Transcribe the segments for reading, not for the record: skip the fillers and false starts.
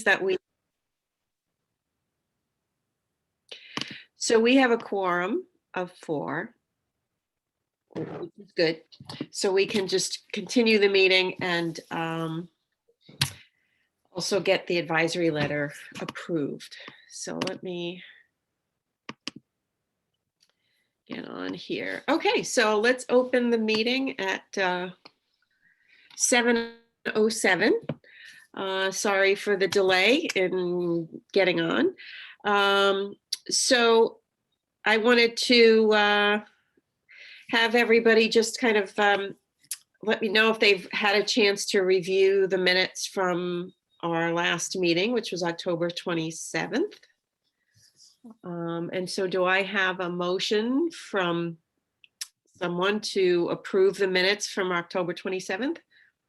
that so we have a quorum of 4, which is good. So we can just continue the meeting and also get the advisory letter approved. So let me get on here. Okay, so let's open the meeting at 7:07. Sorry for the delay in getting on. So I wanted to have everybody just kind of let me know if they've had a chance to review the minutes from our last meeting, which was October 27th. And so do I have a motion from someone to approve the minutes from October 27th?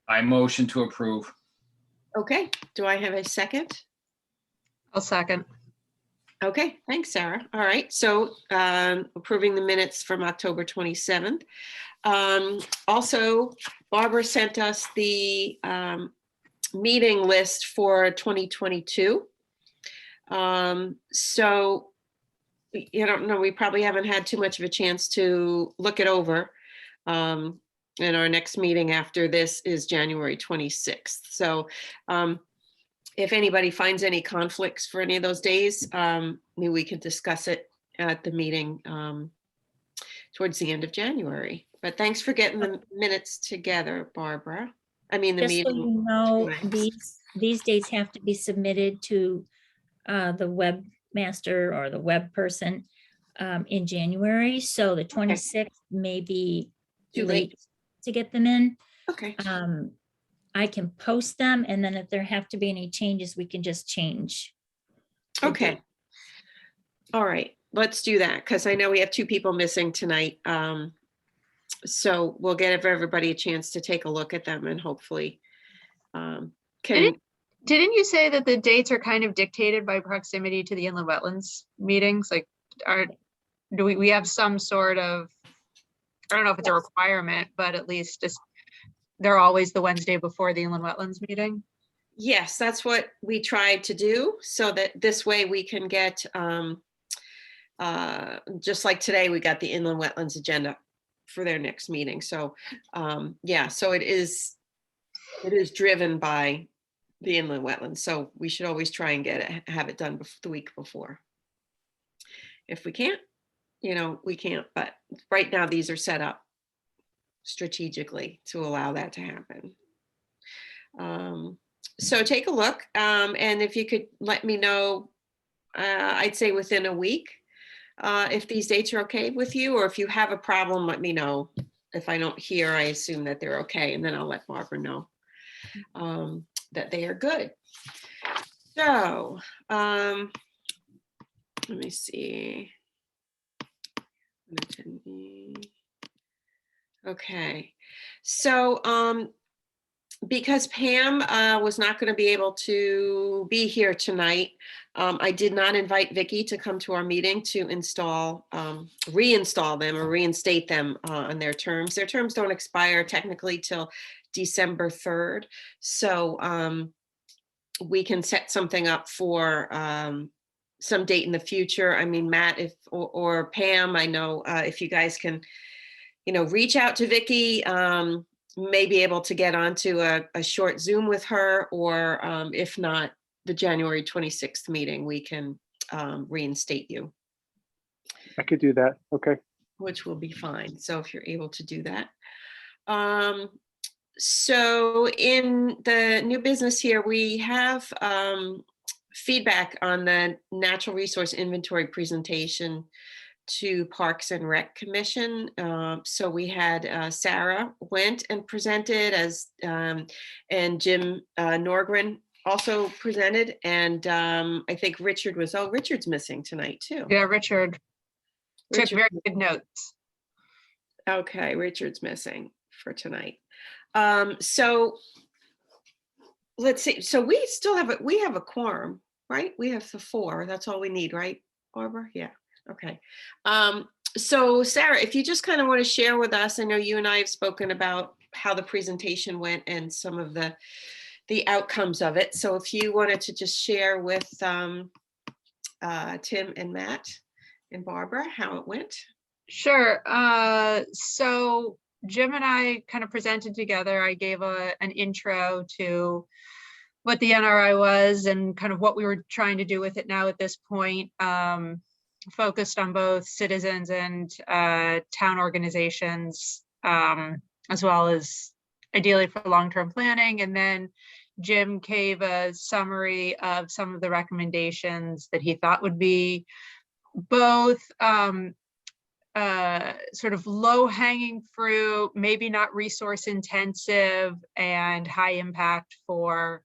I motion to approve. Okay, do I have a second? I'll second. Okay, thanks, Sarah. All right, so approving the minutes from October 27th. Also, Barbara sent us the meeting list for 2022. So, you don't know, we probably haven't had too much of a chance to look it over. And our next meeting after this is January 26th. So if anybody finds any conflicts for any of those days, maybe we can discuss it at the meeting towards the end of January. But thanks for getting the minutes together, Barbara. I mean, the Just so meeting. you know, tonight. these dates have to be submitted to the webmaster or the web person in January. So the 26th may be Too late late. to get them in. Okay. I can post them, and then if there have to be any changes, we can just change. the Okay. date. All right, let's do that because I know we have 2 people missing tonight. So we'll give everybody a chance to take a look at them and hopefully can. Didn't you say that the dates are kind of dictated by proximity to the inland wetlands meetings? Like, do we have some sort of, I don't know if it's a requirement, but at least just they're always the Wednesday before the inland wetlands meeting? Yes, that's what we tried to do so that this way we can get, just like today, we got the inland wetlands agenda for their next meeting. So yeah, so it is driven by the inland wetlands. So we should always try and have it done the week before. If we can't, we can't, but right now these are set up strategically to allow that to happen. So take a look, and if you could let me know, I'd say within a week, if these dates are okay with you, or if you have a problem, let me know. If I don't hear, I assume that they're okay, and then I'll let Barbara know that they are good. So let me see. Okay, so because Pam was not going to be able to be here tonight, I did not invite Vicky to come to our meeting to reinstall them or reinstate them on their terms. Their terms don't expire technically till December 3rd. So we can set something up for some date in the future. I mean, Matt, or Pam, I know if you guys can, reach out to Vicky, may be able to get onto a short Zoom with her, or if not, the January 26th meeting, we can reinstate you. I could do that. Okay. Which will be fine. So if you're able to do that. So in the new business here, we have feedback on the natural resource inventory presentation to Parks and Rec Commission. So we had Sarah went and presented and Jim Norgren also presented. And I think Richard's missing tonight too. Yeah, Richard took very good notes. Okay, Richard's missing for tonight. So let's see. So we still have a quorum, right? We have the 4. That's all we need, right, Barbara? Yeah. Okay. So Sarah, if you just kind of want to share with us, I know you and I have spoken about how the presentation went and some of the the outcomes of it. So if you wanted to just share with Tim and Matt and Barbara how it went. Sure. So Jim and I kind of presented together. I gave an intro to what the NRI was and kind of what we were trying to do with it now at this point, focused on both citizens and town organizations, as well as ideally for long-term planning. And then Jim gave a summary of some of the recommendations that he thought would be both sort of low-hanging fruit, maybe not resource intensive, and high impact for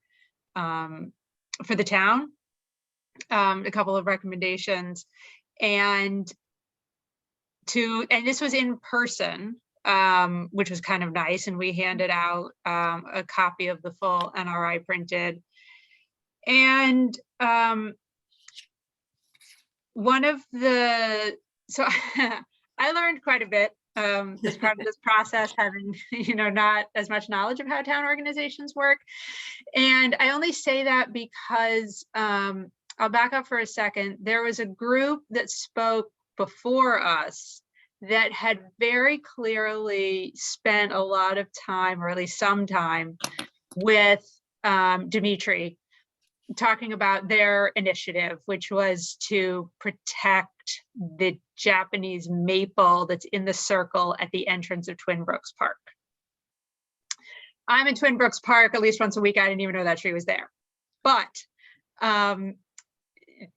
the town. A couple of recommendations, and this was in person, which was kind of nice, and we handed out a copy of the full NRI printed. And so I learned quite a bit as part of this process, having, not as much knowledge of how town organizations work. And I only say that because I'll back up for a second. There was a group that spoke before us that had very clearly spent a lot of time, or at least some time, with Dimitri, talking about their initiative, which was to protect the Japanese maple that's in the circle at the entrance of Twin Brooks Park. I'm in Twin Brooks Park at least once a week. I didn't even know that tree was there. But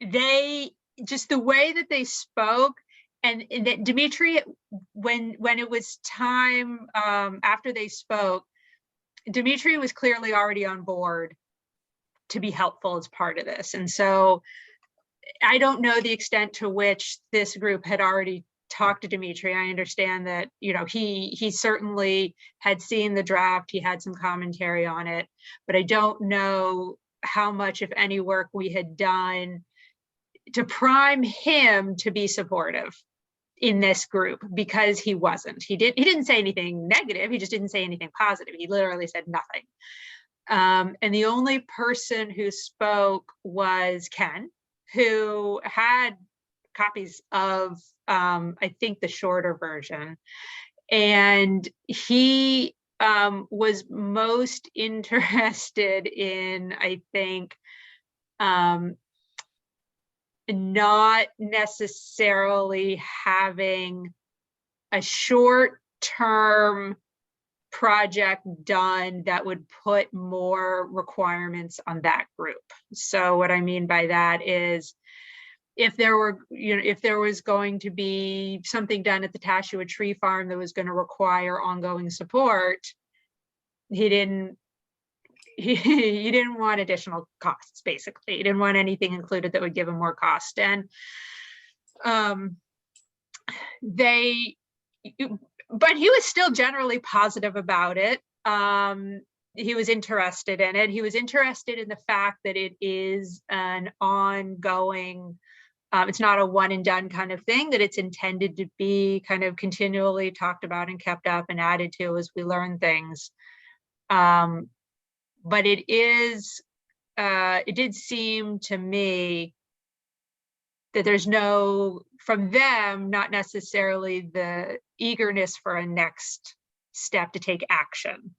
they, just the way that they spoke, and that Dimitri, when it was time after they spoke, Dimitri was clearly already on board to be helpful as part of this. And so I don't know the extent to which this group had already talked to Dimitri. I understand that, he certainly had seen the draft, he had some commentary on it, but I don't know how much, if any, work we had done to prime him to be supportive in this group, because he wasn't. He didn't say anything negative, he just didn't say anything positive. He literally said nothing. And the only person who spoke was Ken, who had copies of, I think, the shorter version. And he was most interested in, I think, not necessarily having a short-term project done that would put more requirements on that group. So what I mean by that is, if there was going to be something done at the Tashua Tree Farm that was going to require ongoing support, he didn't want additional costs. Basically, he didn't want anything included that would give him more cost. And but he was still generally positive about it. He was interested in it. He was interested in the fact that it is an ongoing, it's not a one and done kind of thing, that it's intended to be kind of continually talked about and kept up and added to as we learn things. But it did seem to me that there's from them, not necessarily the eagerness for a next step to take action.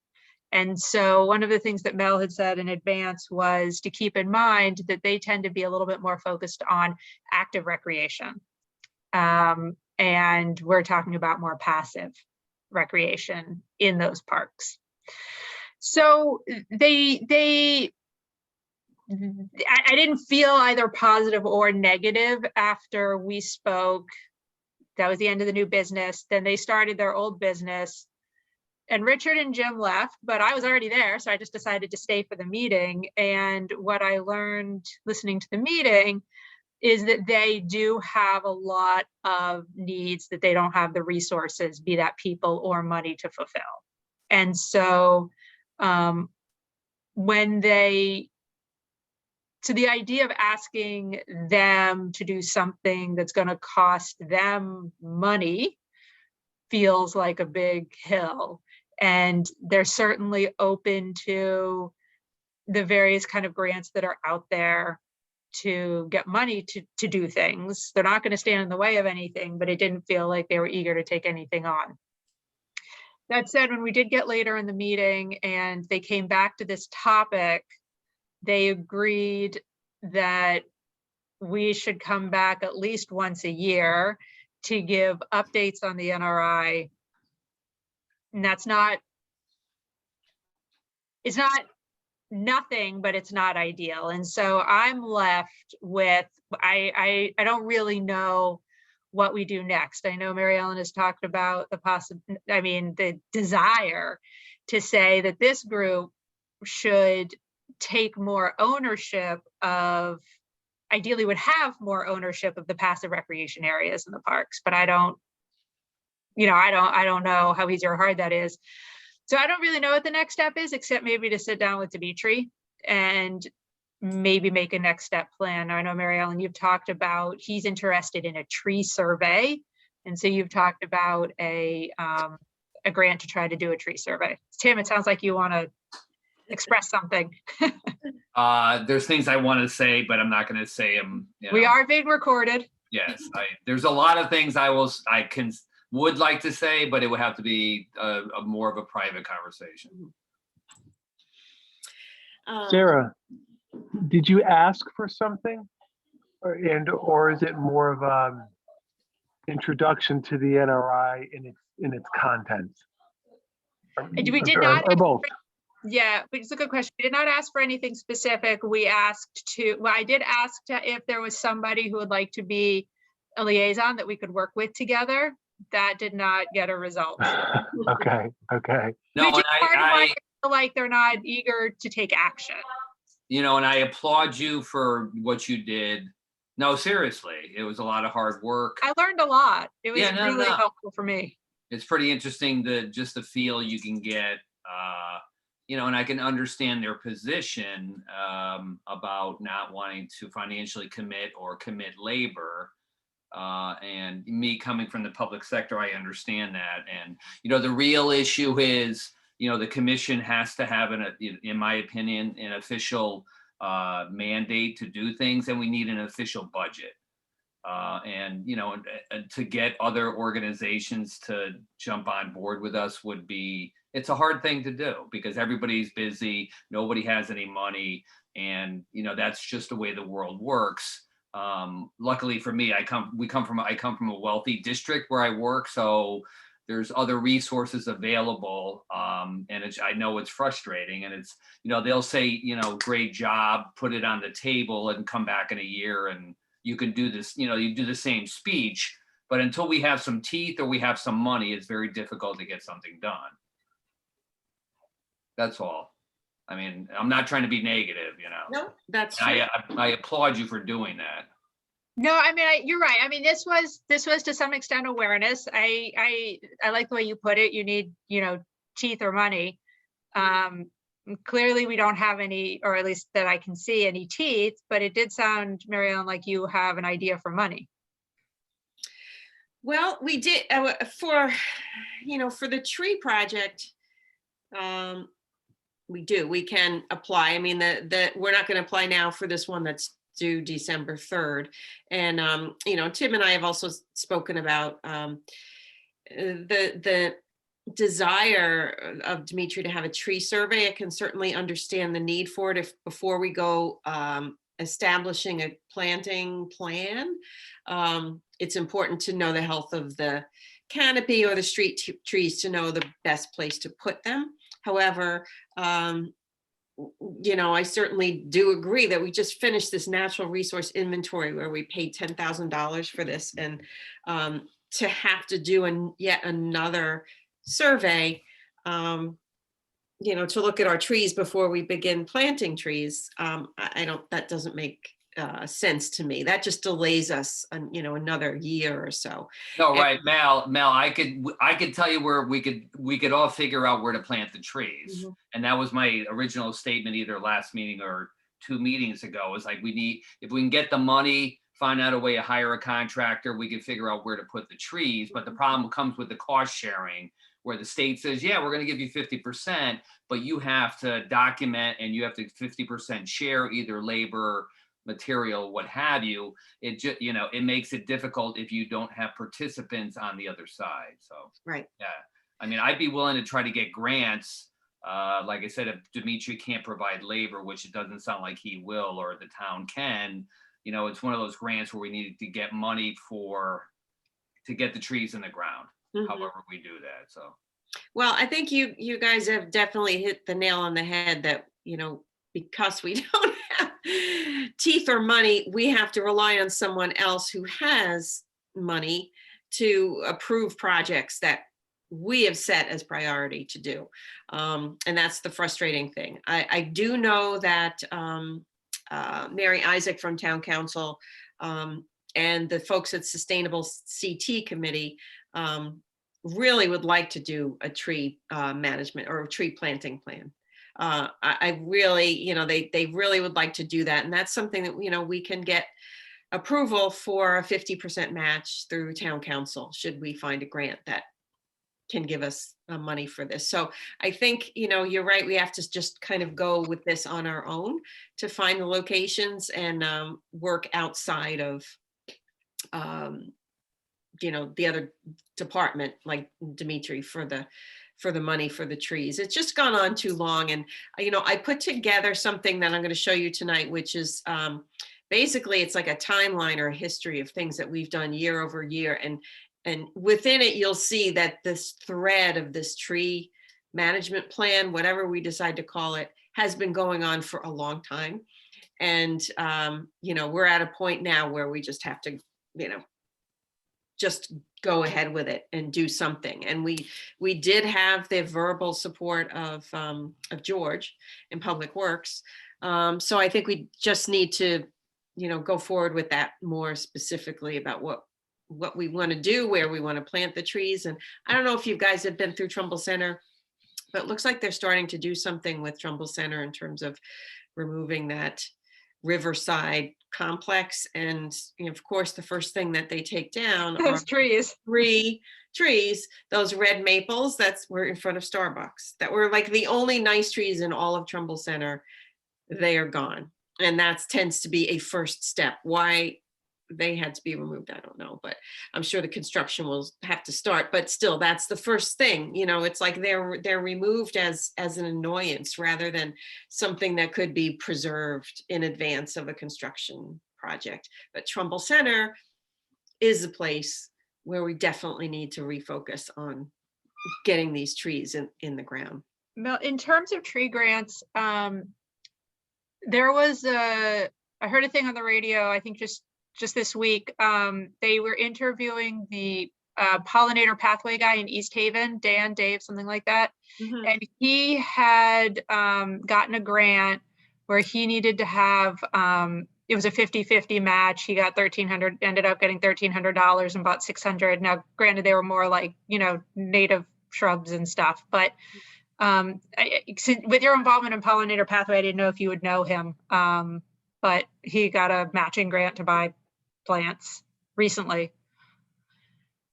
And so one of the things that Mel had said in advance was to keep in mind that they tend to be a little bit more focused on active recreation. And we're talking about more passive recreation in those parks. So I didn't feel either positive or negative after we spoke. That was the end of the new business. Then they started their old business, and Richard and Jim left, but I was already there. So I just decided to stay for the meeting. And what I learned listening to the meeting is that they do have a lot of needs that they don't have the resources, be that people or money, to fulfill. And so so the idea of asking them to do something that's going to cost them money feels like a big hill. And they're certainly open to the various kind of grants that are out there to get money to do things. They're not going to stand in the way of anything, but it didn't feel like they were eager to take anything on. That said, when we did get later in the meeting and they came back to this topic, they agreed that we should come back at least once a year to give updates on the NRI. And that's not, it's not nothing, but it's not ideal. And so I'm left with, I don't really know what we do next. I know Mary Ellen has talked about the desire to say that this group should take more ownership of, ideally would have more ownership of the passive recreation areas in the parks, but I don't know how easy or hard that is. So I don't really know what the next step is, except maybe to sit down with Dimitri and maybe make a next step plan. I know, Mary Ellen, you've talked about, he's interested in a tree survey. And so you've talked about a grant to try to do a tree survey. Tim, it sounds like you want to express something. There's things I want to say, but I'm not going to say them. We are being recorded. Yes, there's a lot of things I would like to say, but it would have to be a more of a private conversation. Sarah, did you ask for something, or is it more of a introduction to the NRI in its contents? We did not. Or both. Yeah, it's a good question. We did not ask for anything specific. We asked I did ask if there was somebody who would like to be a liaison that we could work with together. That did not get a result. Okay. No, Which is and part of why I feel like they're not eager to take action. and I applaud you for what you did. No, seriously, it was a lot of hard work. I learned a lot. It was Yeah, no, really no. helpful for me. It's pretty interesting just the feel you can get, and I can understand their position about not wanting to financially commit or commit labor. And me coming from the public sector, I understand that. And, the real issue is, the commission has to have, in my opinion, an official mandate to do things, and we need an official budget. And to get other organizations to jump on board with us it's a hard thing to do because everybody's busy, nobody has any money, and that's just the way the world works. Luckily for me, I come from a wealthy district where I work, so there's other resources available, and I know it's frustrating, and it's they'll say great job, put it on the table, and come back in a year and you can do this, you do the same speech, but until we have some teeth or we have some money, it's very difficult to get something done. That's all. I mean, I'm not trying to be negative, No, that's true. I applaud you for doing that. No, I mean, you're right. I mean, this was to some extent awareness. I like the way you put it. You need, teeth or money. Clearly we don't have any, or at least that I can see, any teeth, but it did sound, Mary Ellen, like you have an idea for money. Well, we did for the tree project. We can apply. I mean, we're not going to apply now for this one that's due December 3rd. And, Tim and I have also spoken about the desire of Dimitri to have a tree survey. I can certainly understand the need for it before we go establishing a planting plan. It's important to know the health of the canopy or the street trees to know the best place to put them. However, I certainly do agree that we just finished this natural resource inventory where we paid $10,000 for this, and to have to do yet another survey, to look at our trees before we begin planting trees, that doesn't make sense to me. That just delays us, another year or so. No, right, Mel, I could tell you where we could all figure out where to plant the trees. Mm-hmm. And that was my original statement, either last meeting or 2 meetings ago, is like, if we can get the money, find out a way to hire a contractor, we can figure out where to put the trees. But the problem comes with the cost sharing, where the state says, yeah, we're going to give you 50%, but you have to document and you have to 50% share either labor, material, what have you. It just, it makes it difficult if you don't have participants on the other side. So, Right. yeah, I mean, I'd be willing to try to get grants. Like I said, if Dimitri can't provide labor, which it doesn't sound like he will, or the town can, it's one of those grants where we need to get money to get the trees in the ground, however we do that. So, Well, I think you guys have definitely hit the nail on the head that, because we don't have teeth or money, we have to rely on someone else who has money to approve projects that we have set as priority to do. And that's the frustrating thing. I do know that Mary Isaac from Town Council and the folks at Sustainable CT Committee really would like to do a tree management or a tree planting plan. I really, they really would like to do that. And that's something that, we can get approval for a 50% match through Town Council, should we find a grant that can give us money for this. So I think, you're right. We have to just kind of go with this on our own to find the locations and work outside of, the other department, like Dimitri, for the money for the trees. It's just gone on too long. And, I put together something that I'm going to show you tonight, which is basically it's like a timeline or a history of things that we've done year over year. And within it, you'll see that this thread of this tree management plan, whatever we decide to call it, has been going on for a long time. And, we're at a point now where we just have to, just go ahead with it and do something. And we did have the verbal support of George in Public Works. So I think we just need to, go forward with that more specifically about what we want to do, where we want to plant the trees. And I don't know if you guys have been through Trumbull Center, but it looks like they're starting to do something with Trumbull Center in terms of removing that riverside complex. And of course, the first thing that they take down Those are trees. 3 trees, those red maples were in front of Starbucks, that were like the only nice trees in all of Trumbull Center. They are gone. And that tends to be a first step. Why they had to be removed, I don't know, but I'm sure the construction will have to start. But still, that's the first thing. It's like they're removed as an annoyance rather than something that could be preserved in advance of a construction project. But Trumbull Center is a place where we definitely need to refocus on getting these trees in the ground. Mel, in terms of tree grants, there was I heard a thing on the radio, I think just this week. They were interviewing the pollinator pathway guy in East Haven, Dave, something like that. And he had gotten a grant where he needed to have, it was a 50-50 match. He got $1,300, ended up getting $1,300 and bought 600. Now, granted, they were more like, native shrubs and stuff, but with your involvement in pollinator pathway, I didn't know if you would know him, but he got a matching grant to buy plants recently.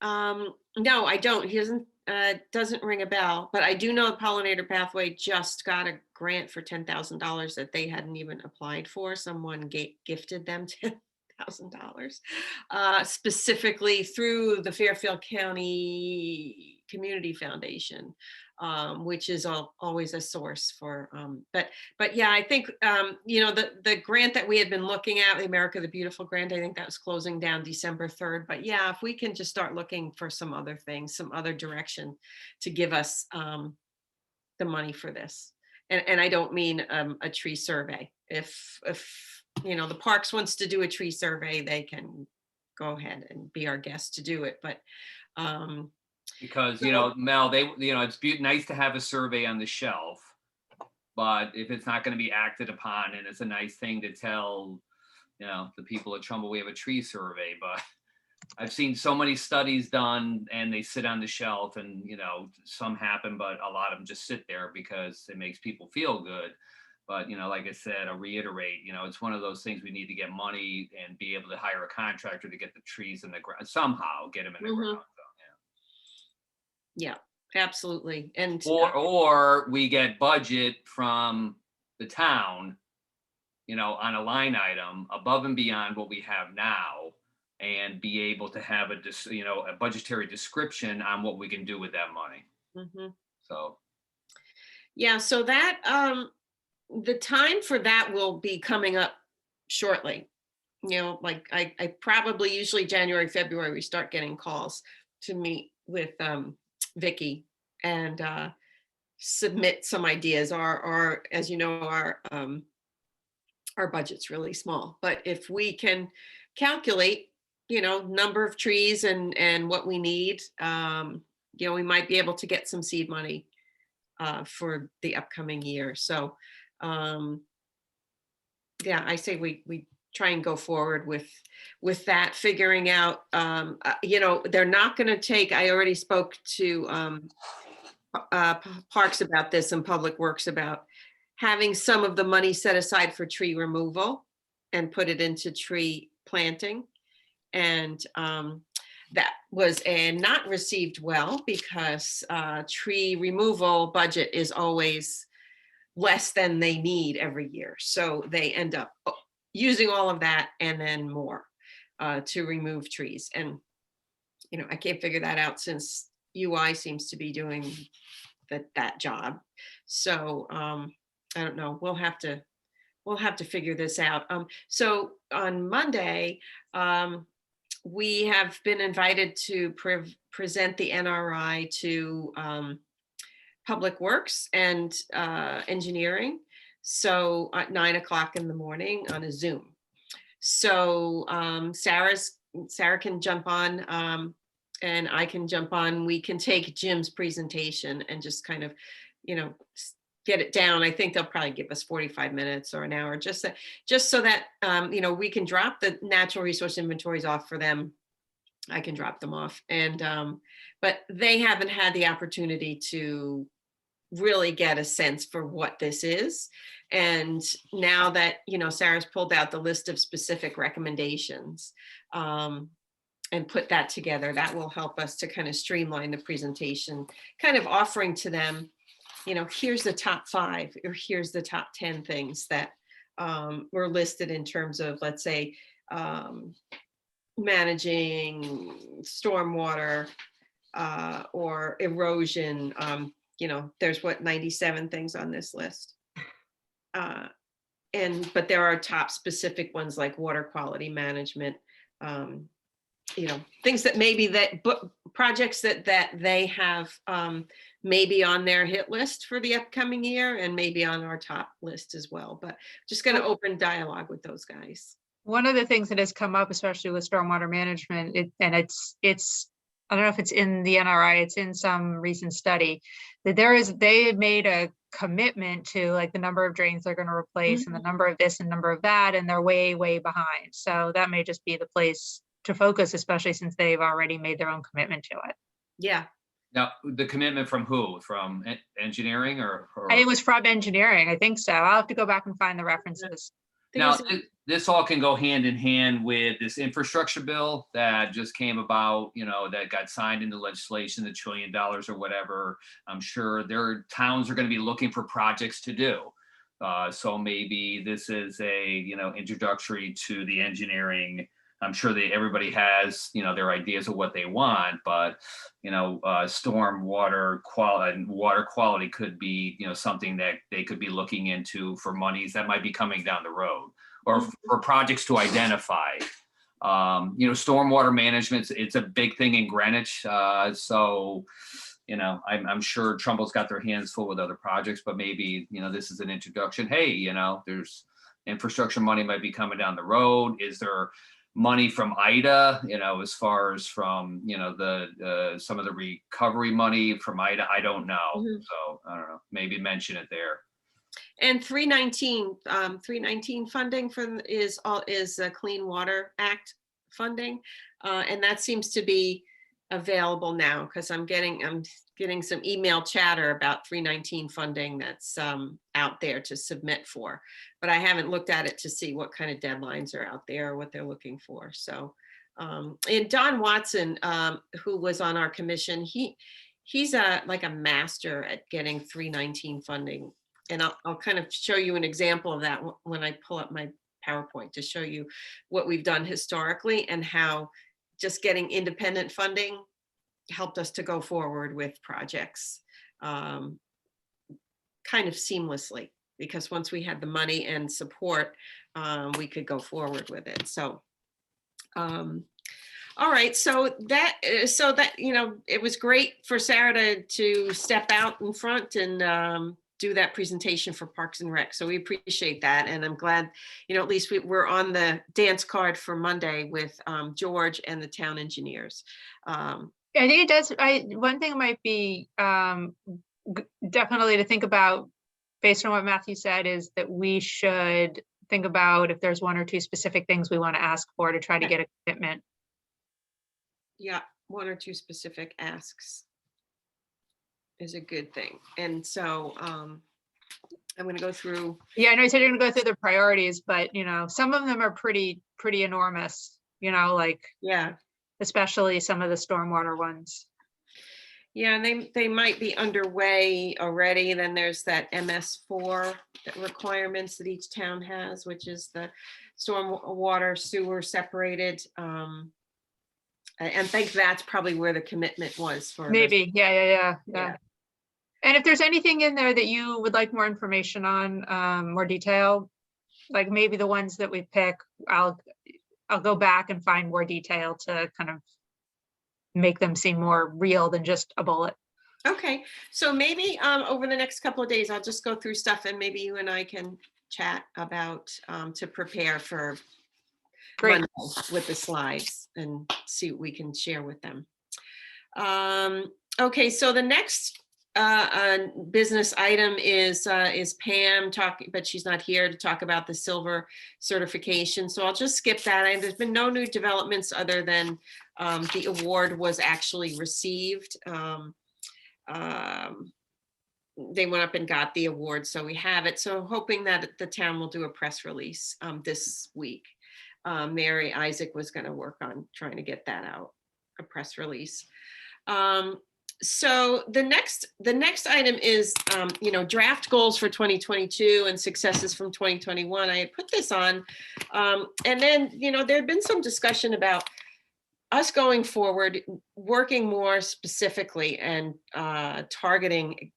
No, I don't. He doesn't ring a bell, but I do know Pollinator Pathway just got a grant for $10,000 that they hadn't even applied for. Someone gifted them $10,000 specifically through the Fairfield County Community Foundation, which is always a source for, but yeah, I think, the grant that we had been looking at, the America the Beautiful grant, I think that was closing down December 3rd. But yeah, if we can just start looking for some other things, some other direction to give us the money for this. And I don't mean a tree survey. If the Parks wants to do a tree survey, they can go ahead and be our guest to do it. But because Mel, it's nice to have a survey on the shelf, but if it's not going to be acted upon, and it's a nice thing to tell the people at Trumbull we have a tree survey, but I've seen so many studies done and they sit on the shelf, and some happen, but a lot of them just sit there because it makes people feel good. But like I said, I'll reiterate, it's one of those things we need to get money and be able to hire a contractor to get the trees in the ground, somehow get them in the ground. So, yeah, absolutely. And Or we get budget from the town, on a line item above and beyond what we have now, and be able to have a budgetary description on what we can do with that money. mhm. So, Yeah, so that the time for that will be coming up shortly. Like I probably usually January, February, we start getting calls to meet with Vicky and submit some ideas. Our as you know, our budget's really small, but if we can calculate, number of trees and what we need, we might be able to get some seed money for the upcoming year. So, yeah, I say we try and go forward with that, figuring out, they're not going to take. I already spoke to Parks about this and Public Works about having some of the money set aside for tree removal and put it into tree planting. And that was not received well because tree removal budget is always less than they need every year. So they end up using all of that and then more to remove trees. And, I can't figure that out since UI seems to be doing that job. So I don't know. We'll have to figure this out. So on Monday, we have been invited to present the NRI to Public Works and Engineering. So at 9:00 in the morning on a Zoom. So Sarah can jump on and I can jump on. We can take Jim's presentation and just kind of, get it down. I think they'll probably give us 45 minutes or an hour, just so that, we can drop the natural resource inventories off for them. I can drop them off. And, but they haven't had the opportunity to really get a sense for what this is. And now that, Sarah's pulled out the list of specific recommendations and put that together, that will help us to kind of streamline the presentation, kind of offering to them, here's the top 5 or here's the top 10 things that were listed in terms of, let's say, managing stormwater or erosion. There's 97 things on this list. But there are top specific ones like water quality management, things that maybe projects that they have maybe on their hit list for the upcoming year and maybe on our top list as well. But just going to open dialogue with those guys. One of the things that has come up, especially with stormwater management, it's I don't know if it's in the NRI, it's in some recent study, that they had made a commitment to like the number of drains they're going to replace and the number of this and number of that, and they're way behind. So that may just be the place to focus, especially since they've already made their own commitment to it. Yeah. now the commitment from who? From engineering or? It was from engineering, I think so. I'll have to go back and find the references. Now, this all can go hand in hand with this infrastructure bill that just came about, that got signed into legislation, the $1 trillion or whatever. I'm sure their towns are going to be looking for projects to do. So maybe this is a, introductory to the engineering. I'm sure everybody has, their ideas of what they want, but, storm water quality and water quality could be, something that they could be looking into for monies that might be coming down the road, or for projects to identify. Stormwater management, it's a big thing in Greenwich. So, I'm sure Trumbull's got their hands full with other projects, but maybe, this is an introduction. Hey, there's infrastructure money might be coming down the road. Is there money from IDA, as far as from, some of the recovery money from IDA? I don't know. So I don't know, maybe mention it there. And 319 funding is a Clean Water Act funding. And that seems to be available now because I'm getting some email chatter about 319 funding that's out there to submit for, but I haven't looked at it to see what kind of deadlines are out there or what they're looking for. So, and Don Watson, who was on our commission, he's like a master at getting 319 funding. And I'll kind of show you an example of that when I pull up my PowerPoint to show you what we've done historically and how just getting independent funding helped us to go forward with projects kind of seamlessly, because once we had the money and support, we could go forward with it. So, all right, so that, you know, it was great for Sarah to step out in front and do that presentation for Parks and Rec. So we appreciate that. And I'm glad, you know, at least we're on the dance card for Monday with George and the town engineers. I think it does. One thing might be definitely to think about, based on what Matthew said, is that we should think about if there's one or two specific things we want to ask for to try to get a commitment. Yeah, one or two specific asks is a good thing. And so I'm going to go through. Yeah, I know you said you're going to go through the priorities, but you know, some of them are pretty enormous, you know, like, Yeah. especially some of the stormwater ones. Yeah, they might be underway already. Then there's that MS4 requirements that each town has, which is the storm water sewer separated. And I think that's probably where the commitment was for. Maybe, yeah. Yeah. And if there's anything in there that you would like more information on, more detail, like maybe the ones that we pick, I'll go back and find more detail to kind of make them seem more real than just a bullet. Okay, so maybe over the next couple of days, I'll just go through stuff and maybe you and I can chat about to prepare for Great. Monday with the slides and see what we can share with them. Okay, so the next business item is Pam talking, but she's not here to talk about the silver certification. So I'll just skip that. And there's been no new developments other than the award was actually received. They went up and got the award, so we have it. So hoping that the town will do a press release this week. Mary Isaac was going to work on trying to get that out, a press release. So the next item is, you know, draft goals for 2022 and successes from 2021. I had put this on, and then, you know, there had been some discussion about us going forward, working more specifically and targeting,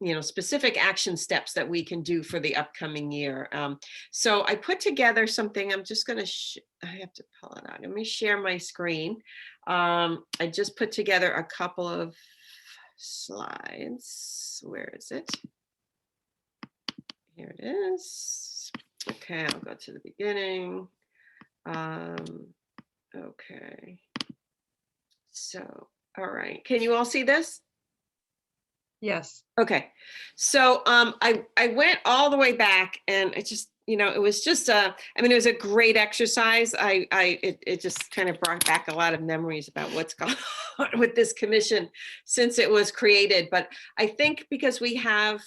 you know, specific action steps that we can do for the upcoming year. So I put together something. I'm just going to, I have to pull it out. Let me share my screen. I just put together a couple of slides. Where is it? Here it is. Okay, I'll go to the beginning. Okay. So, all right. Can you all see this? Yes. Okay, so I went all the way back, and it just, you know, it was just I mean, it was a great exercise. It just kind of brought back a lot of memories about what's gone on with this commission since it was created. But I think because we have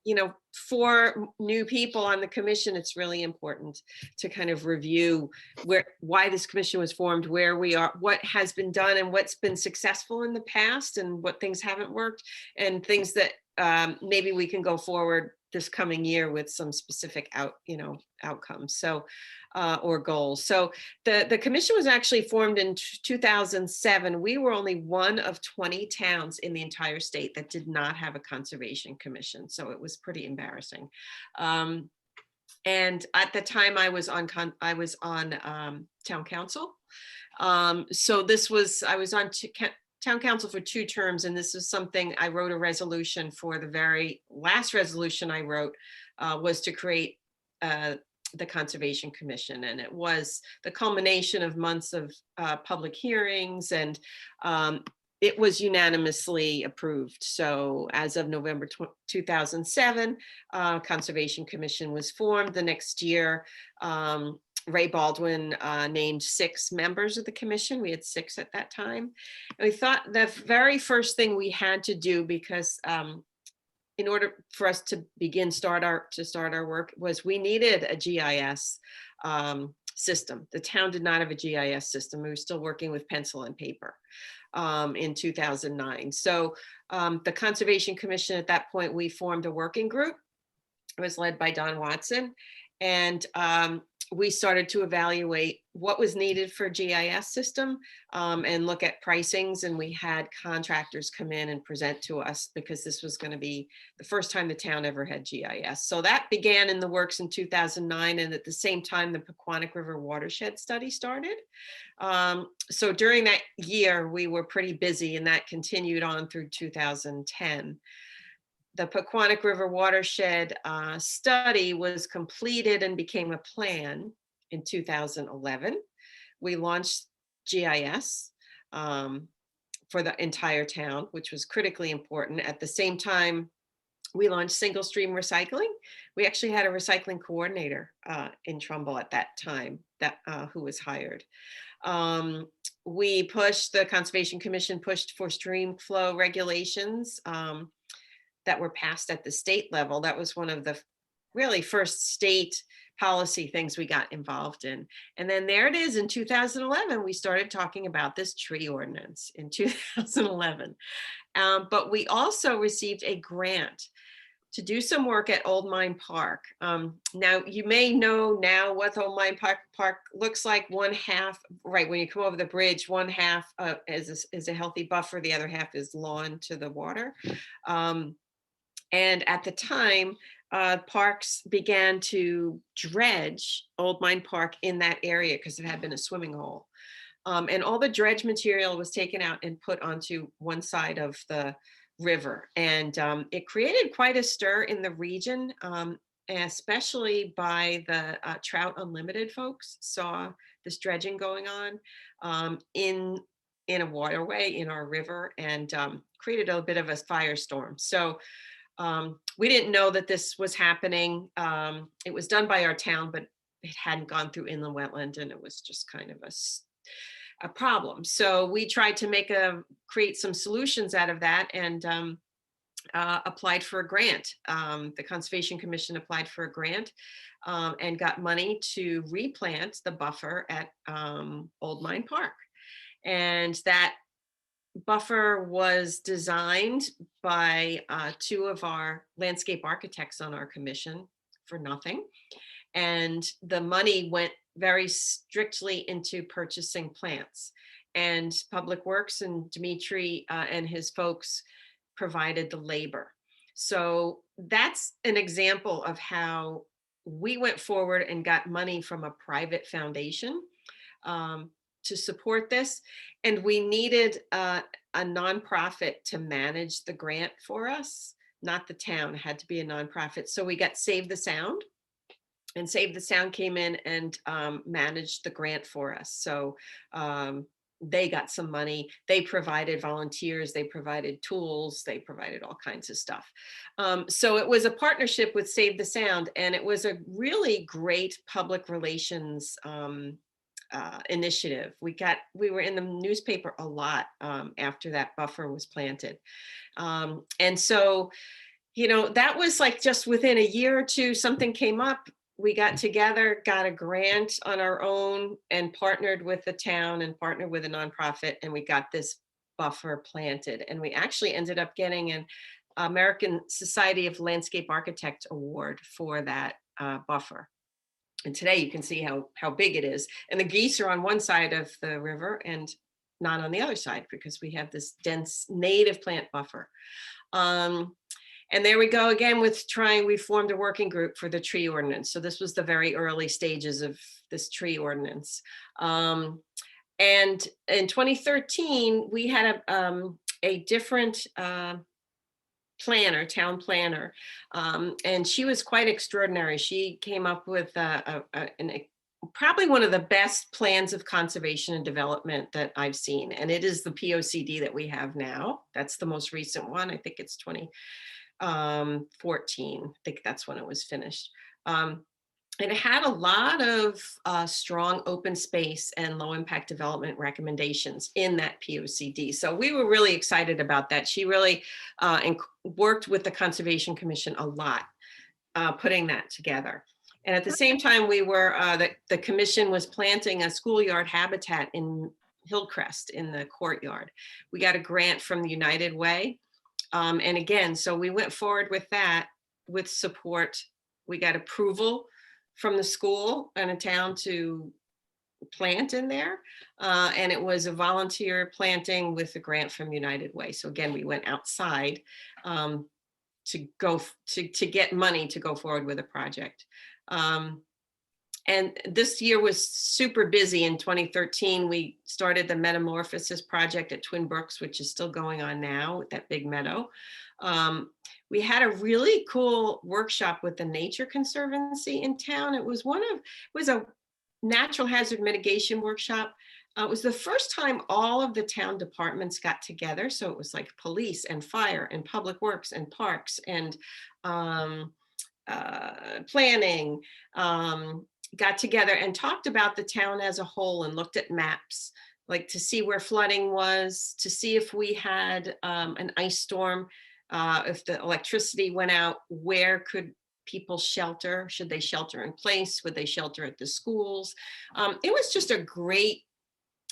you know, 4 new people on the commission, it's really important to kind of review why this commission was formed, where we are, what has been done and what's been successful in the past and what things haven't worked and things that maybe we can go forward this coming year with some specific outcomes. So or goals. So the commission was actually formed in 2007. We were only one of 20 towns in the entire state that did not have a conservation commission. So it was pretty embarrassing. And at the time I was on town council. So this was, I was on town council for 2 terms, and this is something I wrote a resolution for. The very last resolution I wrote was to create the Conservation Commission, and it was the culmination of months of public hearings, and it was unanimously approved. So as of November 2007, Conservation Commission was formed. The next year, Ray Baldwin named 6 members of the commission. We had 6 at that time. And we thought the very first thing we had to do, because in order for us to start our work, was we needed a GIS system. The town did not have a GIS system. We were still working with pencil and paper in 2009. So the Conservation Commission at that point, we formed a working group. It was led by Don Watson. And we started to evaluate what was needed for a GIS system and look at pricings. And we had contractors come in and present to us because this was going to be the first time the town ever had GIS. So that began in the works in 2009. And at the same time, the Pequannock River watershed study started. So during that year, we were pretty busy, and that continued on through 2010. The Pequannock River watershed study was completed and became a plan in 2011. We launched GIS for the entire town, which was critically important. At the same time, we launched single stream recycling. We actually had a recycling coordinator in Trumbull at that time who was hired. We pushed, the Conservation Commission pushed for stream flow regulations that were passed at the state level. That was one of the really first state policy things we got involved in. And then there it is in 2011, we started talking about this tree ordinance in 2011. But we also received a grant to do some work at Old Mine Park. Now, you may know now what Old Mine Park looks like. One half, right, when you come over the bridge, one half is a healthy buffer, the other half is lawn to the water. And at the time, parks began to dredge Old Mine Park in that area because it had been a swimming hole. And all the dredge material was taken out and put onto one side of the river. And it created quite a stir in the region, especially by the Trout Unlimited folks saw this dredging going on in a waterway in our river, and created a bit of a firestorm. So we didn't know that this was happening. It was done by our town, but it hadn't gone through inland wetland, and it was just kind of a problem. So we tried to create some solutions out of that, and applied for a grant. The Conservation Commission applied for a grant and got money to replant the buffer at Old Mine Park. And that buffer was designed by two of our landscape architects on our commission for nothing. And the money went very strictly into purchasing plants. And Public Works and Dimitri and his folks provided the labor. So that's an example of how we went forward and got money from a private foundation to support this. And we needed a nonprofit to manage the grant for us, not the town. It had to be a nonprofit. So we got Save the Sound, and Save the Sound came in and managed the grant for us. So they got some money. They provided volunteers, they provided tools, they provided all kinds of stuff. So it was a partnership with Save the Sound, and it was a really great public relations initiative. We were in the newspaper a lot after that buffer was planted. And so, that was like just within a year or two, something came up. We got together, got a grant on our own, and partnered with the town and partnered with a nonprofit, and we got this buffer planted. And we actually ended up getting an American Society of Landscape Architects award for that buffer. And today you can see how big it is. And the geese are on one side of the river and not on the other side, because we have this dense native plant buffer. And there we go again with we formed a working group for the tree ordinance. So this was the very early stages of this tree ordinance. And in 2013, we had a different town planner, and she was quite extraordinary. She came up with probably one of the best plans of conservation and development that I've seen. And it is the POCD that we have now. That's the most recent one. I think it's 2014. I think that's when it was finished. And it had a lot of strong open space and low impact development recommendations in that POCD. So we were really excited about that. She really worked with the Conservation Commission a lot, putting that together. And at the same time, we were, the commission was planting a schoolyard habitat in Hillcrest in the courtyard. We got a grant from the United Way. And again, so we went forward with that with support. We got approval from the school and a town to plant in there. And it was a volunteer planting with a grant from United Way. So again, we went outside to go to get money to go forward with a project. And this year was super busy. In 2013, we started the Metamorphosis project at Twin Brooks, which is still going on now with that big meadow. We had a really cool workshop with the Nature Conservancy in town. It was a natural hazard mitigation workshop. It was the first time all of the town departments got together. So it was like police and fire and public works and parks and planning, got together and talked about the town as a whole and looked at maps, like to see where flooding was, to see if we had an ice storm, if the electricity went out, where could people shelter? Should they shelter in place? Would they shelter at the schools? It was just a great,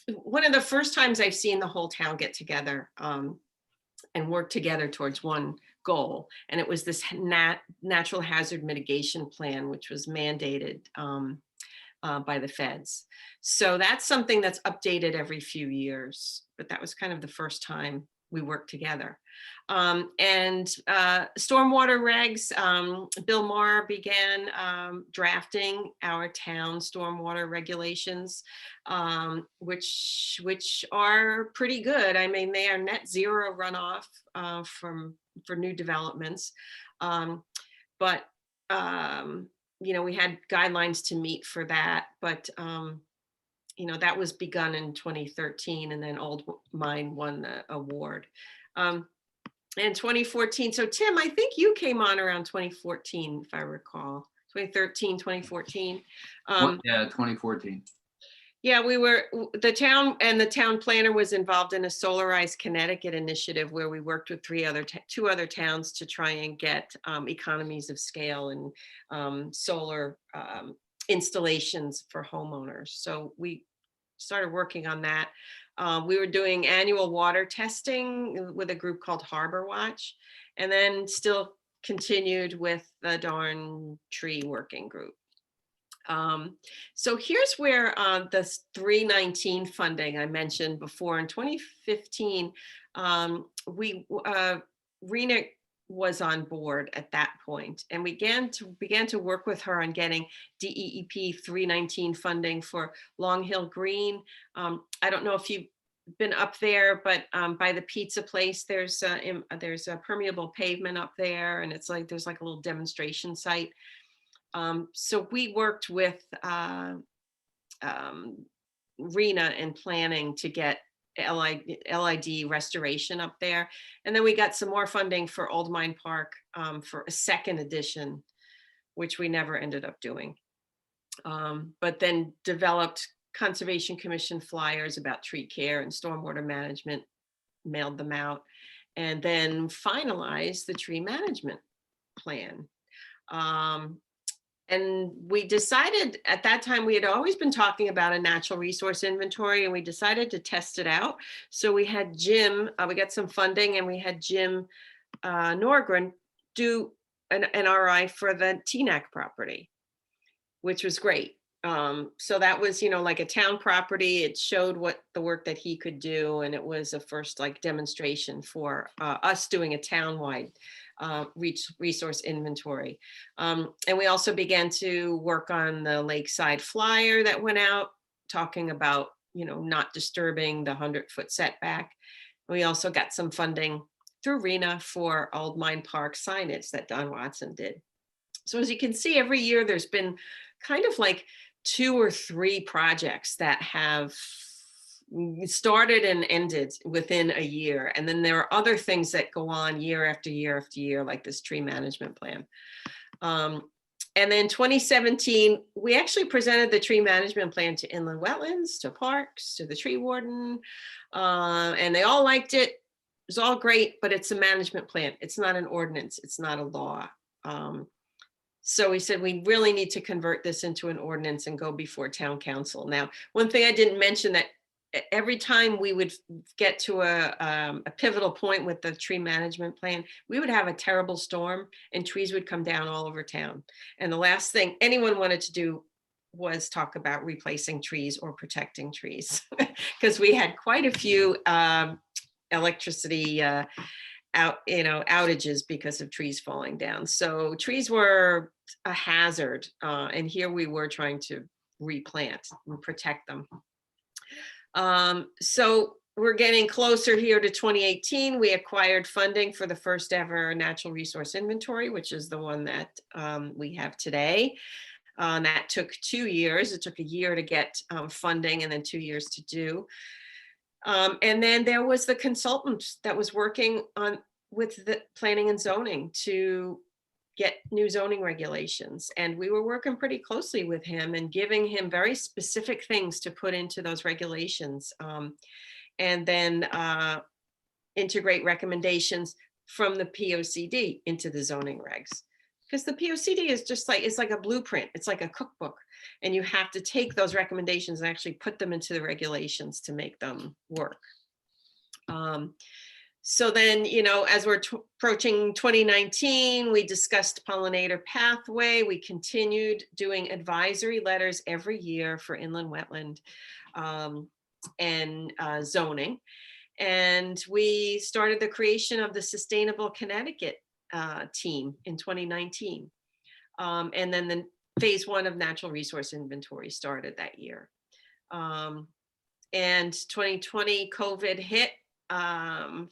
one of the first times I've seen the whole town get together and work together towards one goal. And it was this natural hazard mitigation plan, which was mandated by the feds. So that's something that's updated every few years, but that was kind of the first time we worked together. And stormwater regs, Bill Maher began drafting our town stormwater regulations, which are pretty good. I mean, they are net zero runoff for new developments. But you know, we had guidelines to meet for that, but you know, that was begun in 2013, and then Old Mine won the award. In 2014, so Tim, I think you came on around 2014, if I recall, 2013, 2014. Yeah, 2014. Yeah, we were, the town and the town planner was involved in a Solarize Connecticut initiative where we worked with two other towns to try and get economies of scale and solar installations for homeowners. So we started working on that. We were doing annual water testing with a group called Harbor Watch, and then still continued with the Darn Tree Working Group. So here's where the 319 funding I mentioned before. In 2015, Rena was on board at that point, and we began to work with her on getting DEEP 319 funding for Long Hill Green. I don't know if you've been up there, but by the pizza place, there's a permeable pavement up there, and it's like there's like a little demonstration site. So we worked with Rena in planning to get LID restoration up there. And then we got some more funding for Old Mine Park for a second edition, which we never ended up doing. But then developed Conservation Commission flyers about tree care and stormwater management, mailed them out, and then finalized the tree management plan. And we decided at that time, we had always been talking about a natural resource inventory, and we decided to test it out. So we had Jim, we got some funding, and we had Jim Norgren do an NRI for the TNAC property, which was great. So that was, you know, like a town property. It showed what the work that he could do. And it was a first like demonstration for us doing a townwide resource inventory. And we also began to work on the Lakeside flyer that went out, talking about, you know, not disturbing the 100-foot setback. We also got some funding through Rena for Old Mine Park signage that Don Watson did. So as you can see, every year there's been kind of like 2 or 3 projects that have started and ended within a year. And then there are other things that go on year after year after year, like this tree management plan. And then 2017, we actually presented the tree management plan to inland wetlands, to parks, to the tree warden, and they all liked it. It was all great, but it's a management plan. It's not an ordinance. It's not a law. So we said, we really need to convert this into an ordinance and go before town council. Now, one thing I didn't mention, that every time we would get to a pivotal point with the tree management plan, we would have a terrible storm and trees would come down all over town. And the last thing anyone wanted to do was talk about replacing trees or protecting trees, because we had quite a few electricity outages because of trees falling down. So trees were a hazard, and here we were trying to replant and protect them. So we're getting closer here to 2018. We acquired funding for the first ever natural resource inventory, which is the one that we have today. That took 2 years. It took a year to get funding and then 2 years to do. And then there was the consultant that was working on with the planning and zoning to get new zoning regulations. And we were working pretty closely with him and giving him very specific things to put into those regulations. And then integrate recommendations from the POCD into the zoning regs. Because the POCD is just like, it's like a blueprint. It's like a cookbook. And you have to take those recommendations and actually put them into the regulations to make them work. So then, as we're approaching 2019, we discussed pollinator pathway. We continued doing advisory letters every year for inland wetland and zoning. And we started the creation of the Sustainable Connecticut team in 2019. And then the phase 1 of natural resource inventory started that year. And 2020 COVID hit.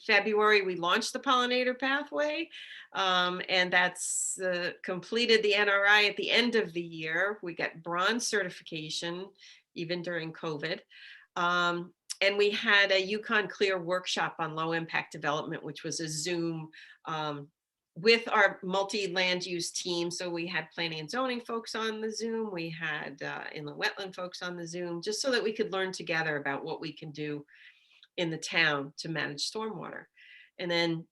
February, we launched the pollinator pathway, and that's completed the NRI at the end of the year. We got bronze certification even during COVID. And we had a Yukon Clear workshop on low impact development, which was a Zoom with our multi-land use team. So we had planning and zoning folks on the Zoom. We had inland wetland folks on the Zoom, just so that we could learn together about what we can do in the town to manage stormwater. And then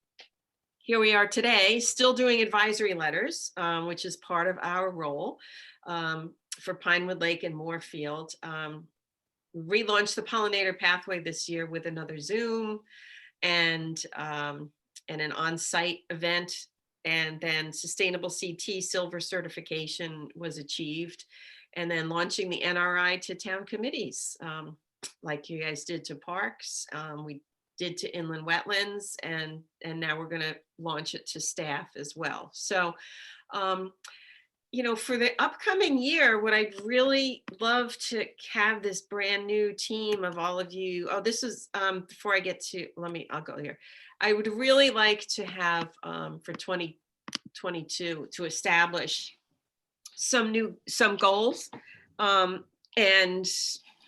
here we are today, still doing advisory letters, which is part of our role for Pinewood Lake and Moorfield. Relaunched the pollinator pathway this year with another Zoom and an on-site event. And then sustainable CT silver certification was achieved. And then launching the NRI to town committees, like you guys did to parks, we did to inland wetlands, and now we're going to launch it to staff as well. So, for the upcoming year, what I'd really love to have this brand new team of all of you. Oh, this is before I get to, I'll go here. I would really like to have for 2022 to establish some goals and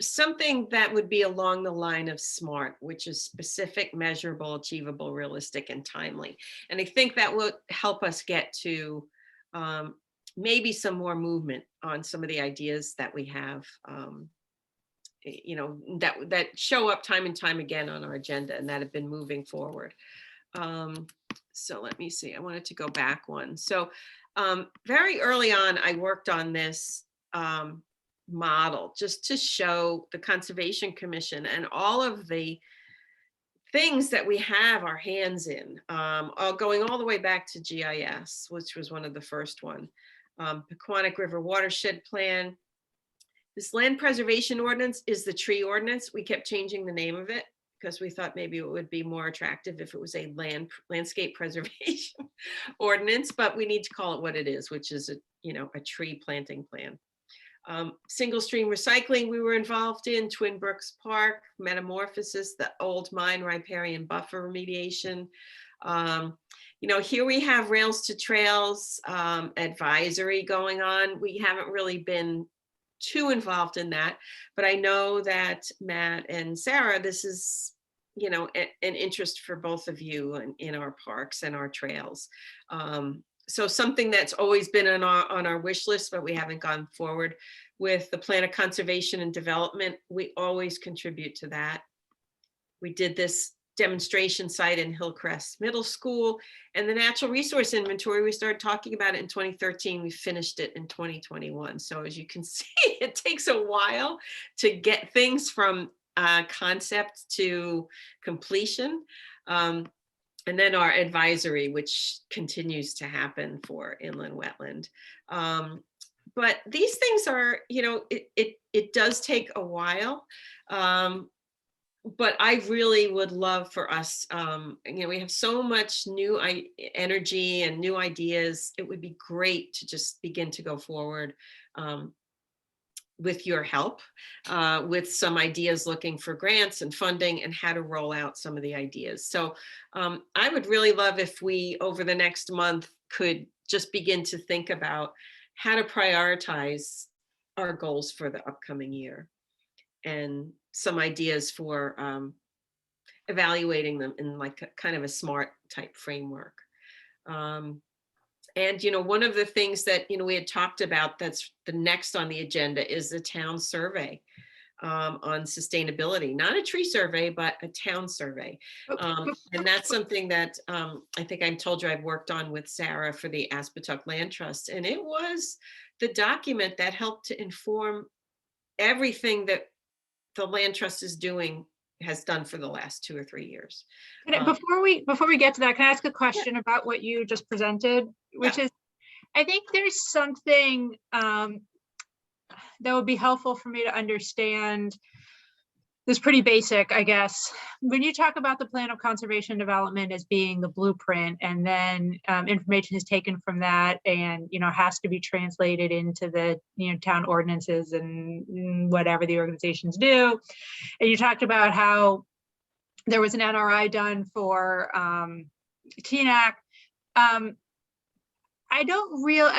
something that would be along the line of SMART, which is specific, measurable, achievable, realistic, and timely. And I think that will help us get to maybe some more movement on some of the ideas that we have, that show up time and time again on our agenda and that have been moving forward. So let me see, I wanted to go back one. So very early on, I worked on this model just to show the Conservation Commission and all of the things that we have our hands in, going all the way back to GIS, which was one of the first one. Pequannock River Watershed Plan. This land preservation ordinance is the Tree Ordinance. We kept changing the name of it because we thought maybe it would be more attractive if it was a landscape preservation ordinance, but we need to call it what it is, which is a tree planting plan. Single stream recycling we were involved in, Twin Brooks Park, Metamorphosis, the old mine riparian buffer remediation. Here we have Rails to Trails advisory going on. We haven't really been too involved in that, but I know that Matt and Sarah, this is an interest for both of you in our parks and our trails. So something that's always been on our wish list, but we haven't gone forward with the plan of conservation and development. We always contribute to that. We did this demonstration site in Hillcrest Middle School. And the natural resource inventory, we started talking about it in 2013. We finished it in 2021. So as you can see, it takes a while to get things from concept to completion. And then our advisory, which continues to happen for inland wetland. But these things are, it does take a while. But I really would love for us, we have so much new energy and new ideas. It would be great to just begin to go forward with your help, with some ideas, looking for grants and funding and how to roll out some of the ideas. So I would really love if we, over the next month, could just begin to think about how to prioritize our goals for the upcoming year, and some ideas for evaluating them in like a kind of a SMART type framework. And, one of the things that, we had talked about that's the next on the agenda is the town survey on sustainability, not a tree survey, but a town survey. And that's something that I think I told you I've worked on with Sarah for the Aspetuck Land Trust. And it was the document that helped to inform everything that the land trust has done for the last 2 or 3 years. Before we get to that, can I ask a question about what you just presented, which is, I think there's something that would be helpful for me to understand. This is pretty basic, I guess. When you talk about the plan of conservation development as being the blueprint, and then information is taken from that and, has to be translated into the, town ordinances and whatever the organizations do. And you talked about how there was an NRI done for TNAC. I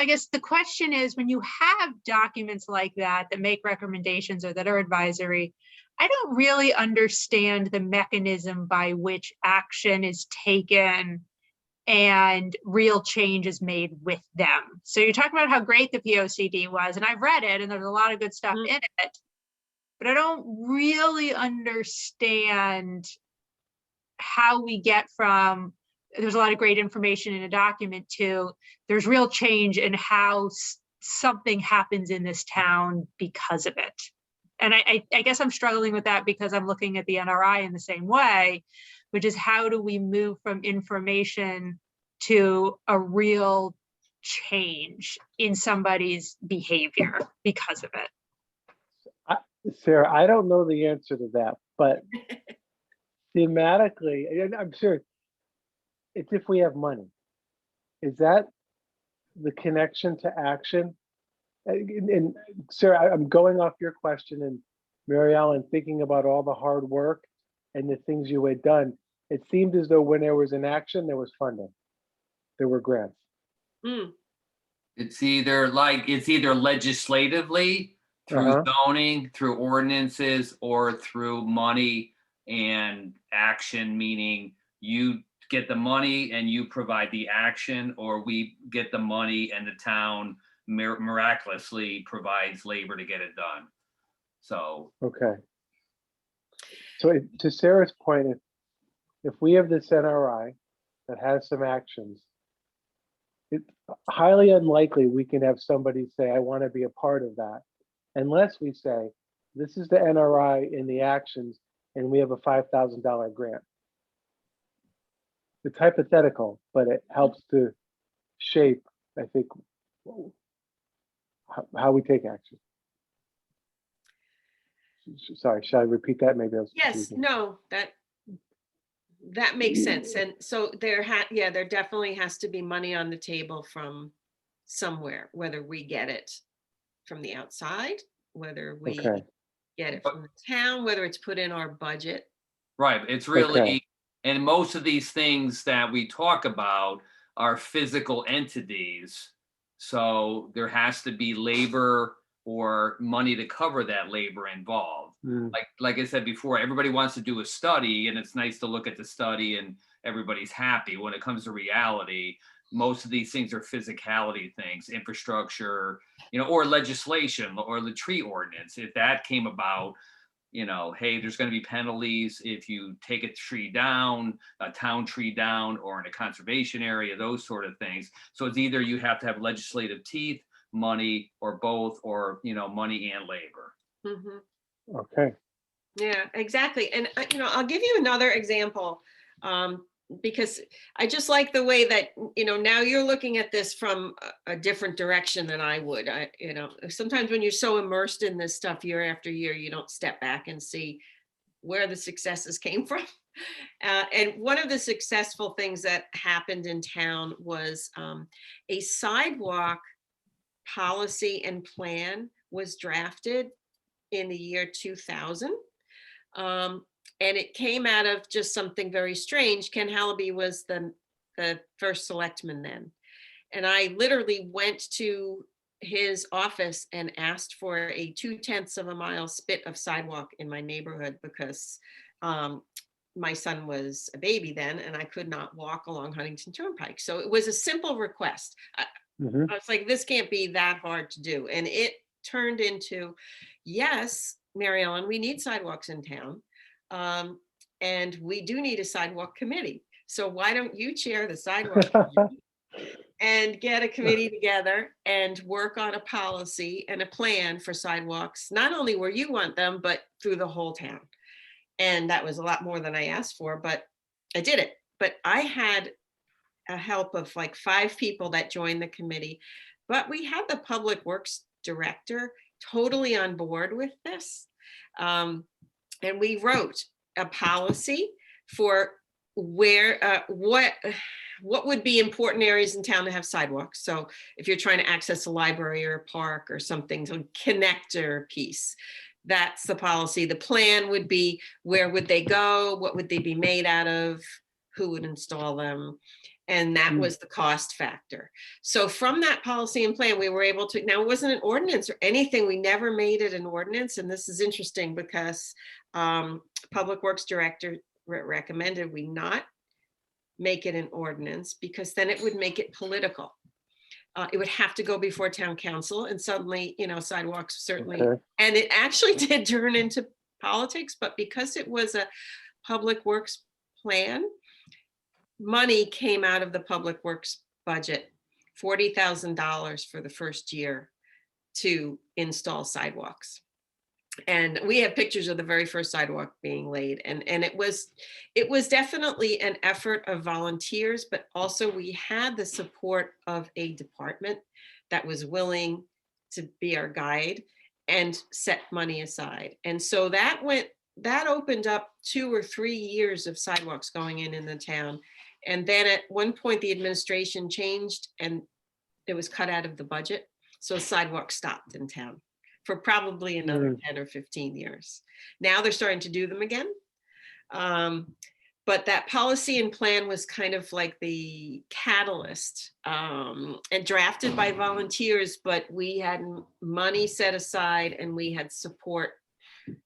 guess the question is, when you have documents like that make recommendations or that are advisory, I don't really understand the mechanism by which action is taken and real change is made with them. So you're talking about how great the POCD was, and I've read it and there's a lot of good stuff in it, but I don't really understand how we get from there's a lot of great information in a document to there's real change in how something happens in this town because of it. And I guess I'm struggling with that because I'm looking at the NRI in the same way, which is how do we move from information to a real change in somebody's behavior because of it? Sarah, I don't know the answer to that, but thematically, and I'm sure it's if we have money. Is that the connection to action? And Sarah, I'm going off your question, and Mary Ellen, thinking about all the hard work and the things you had done, it seemed as though when there was an action, there was funding, there were grants. It's either legislatively through zoning, through ordinances, or through money and action, meaning you get the money and you provide the action, or we get the money and the town miraculously provides labor to get it done. So okay. So to Sarah's point, if we have this NRI that has some actions, it's highly unlikely we can have somebody say, I want to be a part of that, unless we say, this is the NRI in the actions and we have a $5,000 grant. It's hypothetical, but it helps to shape, I think, how we take action. Sorry, shall I repeat that? Maybe I was Yes, confusing. no, that makes sense. And so there definitely has to be money on the table from somewhere, whether we get it from the outside, whether we get it from the town, whether it's put in our budget. Right, it's really, and most of these things that we talk about are physical entities. So there has to be labor or money to cover that labor involved. Like I said before, everybody wants to do a study, and it's nice to look at the study and everybody's happy. When it comes to reality, most of these things are physicality things, infrastructure, or legislation, or the tree ordinance. If that came about, hey, there's going to be penalties if you take a tree down, a town tree down, or in a conservation area, those sort of things. So it's either you have to have legislative teeth, money, or both, or, money and labor. Mhm. Okay. Yeah, exactly. And, I'll give you another example, because I just like the way that, now you're looking at this from a different direction than I would. Sometimes when you're so immersed in this stuff year after year, you don't step back and see where the successes came from. And one of the successful things that happened in town was a sidewalk policy and plan was drafted in the year 2000. And it came out of just something very strange. Ken Hallaby was the first selectman then. And I literally went to his office and asked for a 2/10 of a mile spit of sidewalk in my neighborhood because my son was a baby then and I could not walk along Huntington Turnpike. So it was a simple request. Mhm. I was like, this can't be that hard to do. And it turned into, yes, Mary Ellen, we need sidewalks in town. And we do need a sidewalk committee. So why don't you chair the sidewalk committee and get a committee together and work on a policy and a plan for sidewalks, not only where you want them, but through the whole town. And that was a lot more than I asked for, but I did it. But I had a help of like 5 people that joined the committee, but we had the public works director totally on board with this. And we wrote a policy for where, what would be important areas in town to have sidewalks. So if you're trying to access a library or a park or something, so connector piece, that's the policy. The plan would be, where would they go? What would they be made out of? Who would install them? And that was the cost factor. So from that policy and plan, we were able to, now it wasn't an ordinance or anything. We never made it an ordinance. And this is interesting because Public Works Director recommended we not make it an ordinance because then it would make it political. It would have to go before town council and suddenly, sidewalks certainly, Okay. and it actually did turn into politics, but because it was a public works plan, money came out of the public works budget, $40,000 for the first year to install sidewalks. And we have pictures of the very first sidewalk being laid. And it was definitely an effort of volunteers, but also we had the support of a department that was willing to be our guide and set money aside. And so that opened up 2 or 3 years of sidewalks going in the town. And then at one point, the administration changed and it was cut out of the budget. So sidewalks stopped in town for probably another 10 or 15 years. Now they're starting to do them again. But that policy and plan was kind of like the catalyst, and drafted by volunteers, but we had money set aside and we had support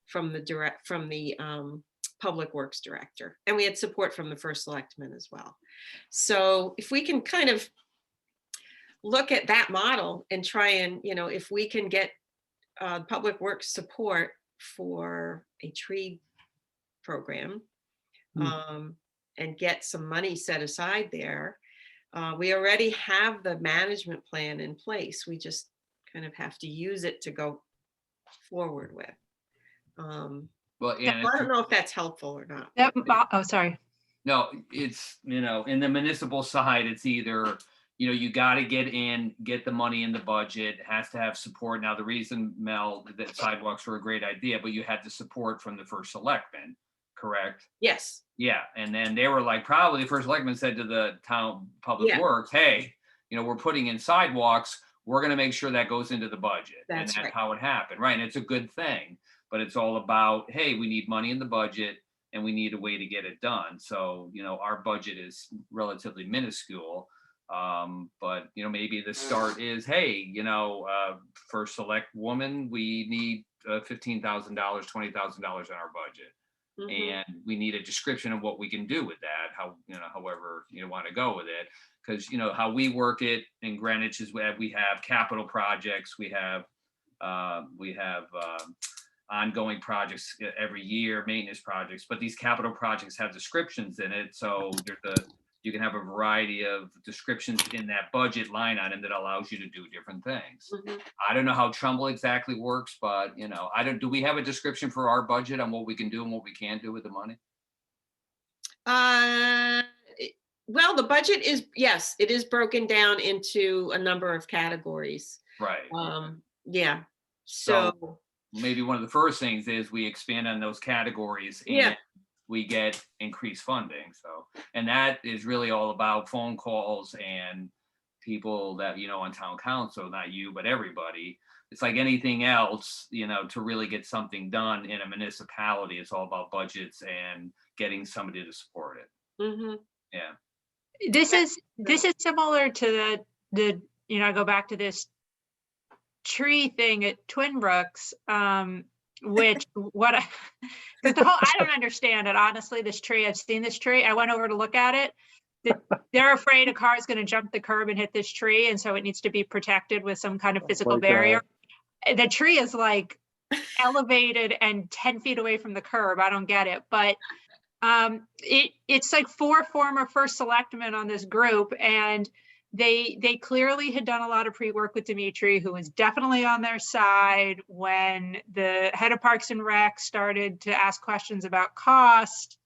from the Public Works Director. And we had support from the first selectman as well. So if we can kind of look at that model and try and, if we can get Public Works support for a tree program, and get some money set aside there, we already have the management plan in place. We just kind of have to use it to go forward with. Well, I don't know if that's helpful or not. Yep. Oh, sorry. no, it's, in the municipal side, it's either, you got to get the money in the budget, it has to have support. Now, the reason, Mel, that sidewalks were a great idea, but you had the support from the first selectman, correct? Yes. Yeah, and then they were like, probably the first selectman said to the town public works, hey, we're putting in sidewalks, we're going to make sure that goes into the budget. That's and right. how it happened, right? And it's a good thing, but it's all about, hey, we need money in the budget and we need a way to get it done. So, our budget is relatively minuscule. But maybe the start is, hey, for select woman, we need $15,000, $20,000 in our budget. And we need a description of what we can do with that, however you want to go with it. Because how we work it in Greenwich is we have capital projects, we have ongoing projects every year, maintenance projects, but these capital projects have descriptions in it. So you can have a variety of descriptions in that budget line item that allows you to do different things. Mhm. I don't know how Trumbull exactly works, but do we have a description for our budget on what we can do and what we can't do with the money? Well, the budget is, yes, it is broken down into a number of categories. Right. Yeah, So- so, Maybe one of the first things is we expand on those categories and Yeah. we get increased funding. So, and that is really all about phone calls and people that, on town council, not you, but everybody. It's like anything else, to really get something done in a municipality, it's all about budgets and getting somebody to support it. mhm. Yeah. This is similar to the I go back to this tree thing at Twin Brooks, which because I don't understand it, honestly. This tree, I've seen this tree. I went over to look at it. They're afraid a car is going to jump the curb and hit this tree, and so it needs to be protected with some kind of physical my barrier. The tree is like elevated and 10 feet away from the curb. I don't get it, but it's like 4 former first selectmen on this group, and they clearly had done a lot of pre-work with Dimitri, who was definitely on their side when the head of Parks and Rec started to ask questions about cost.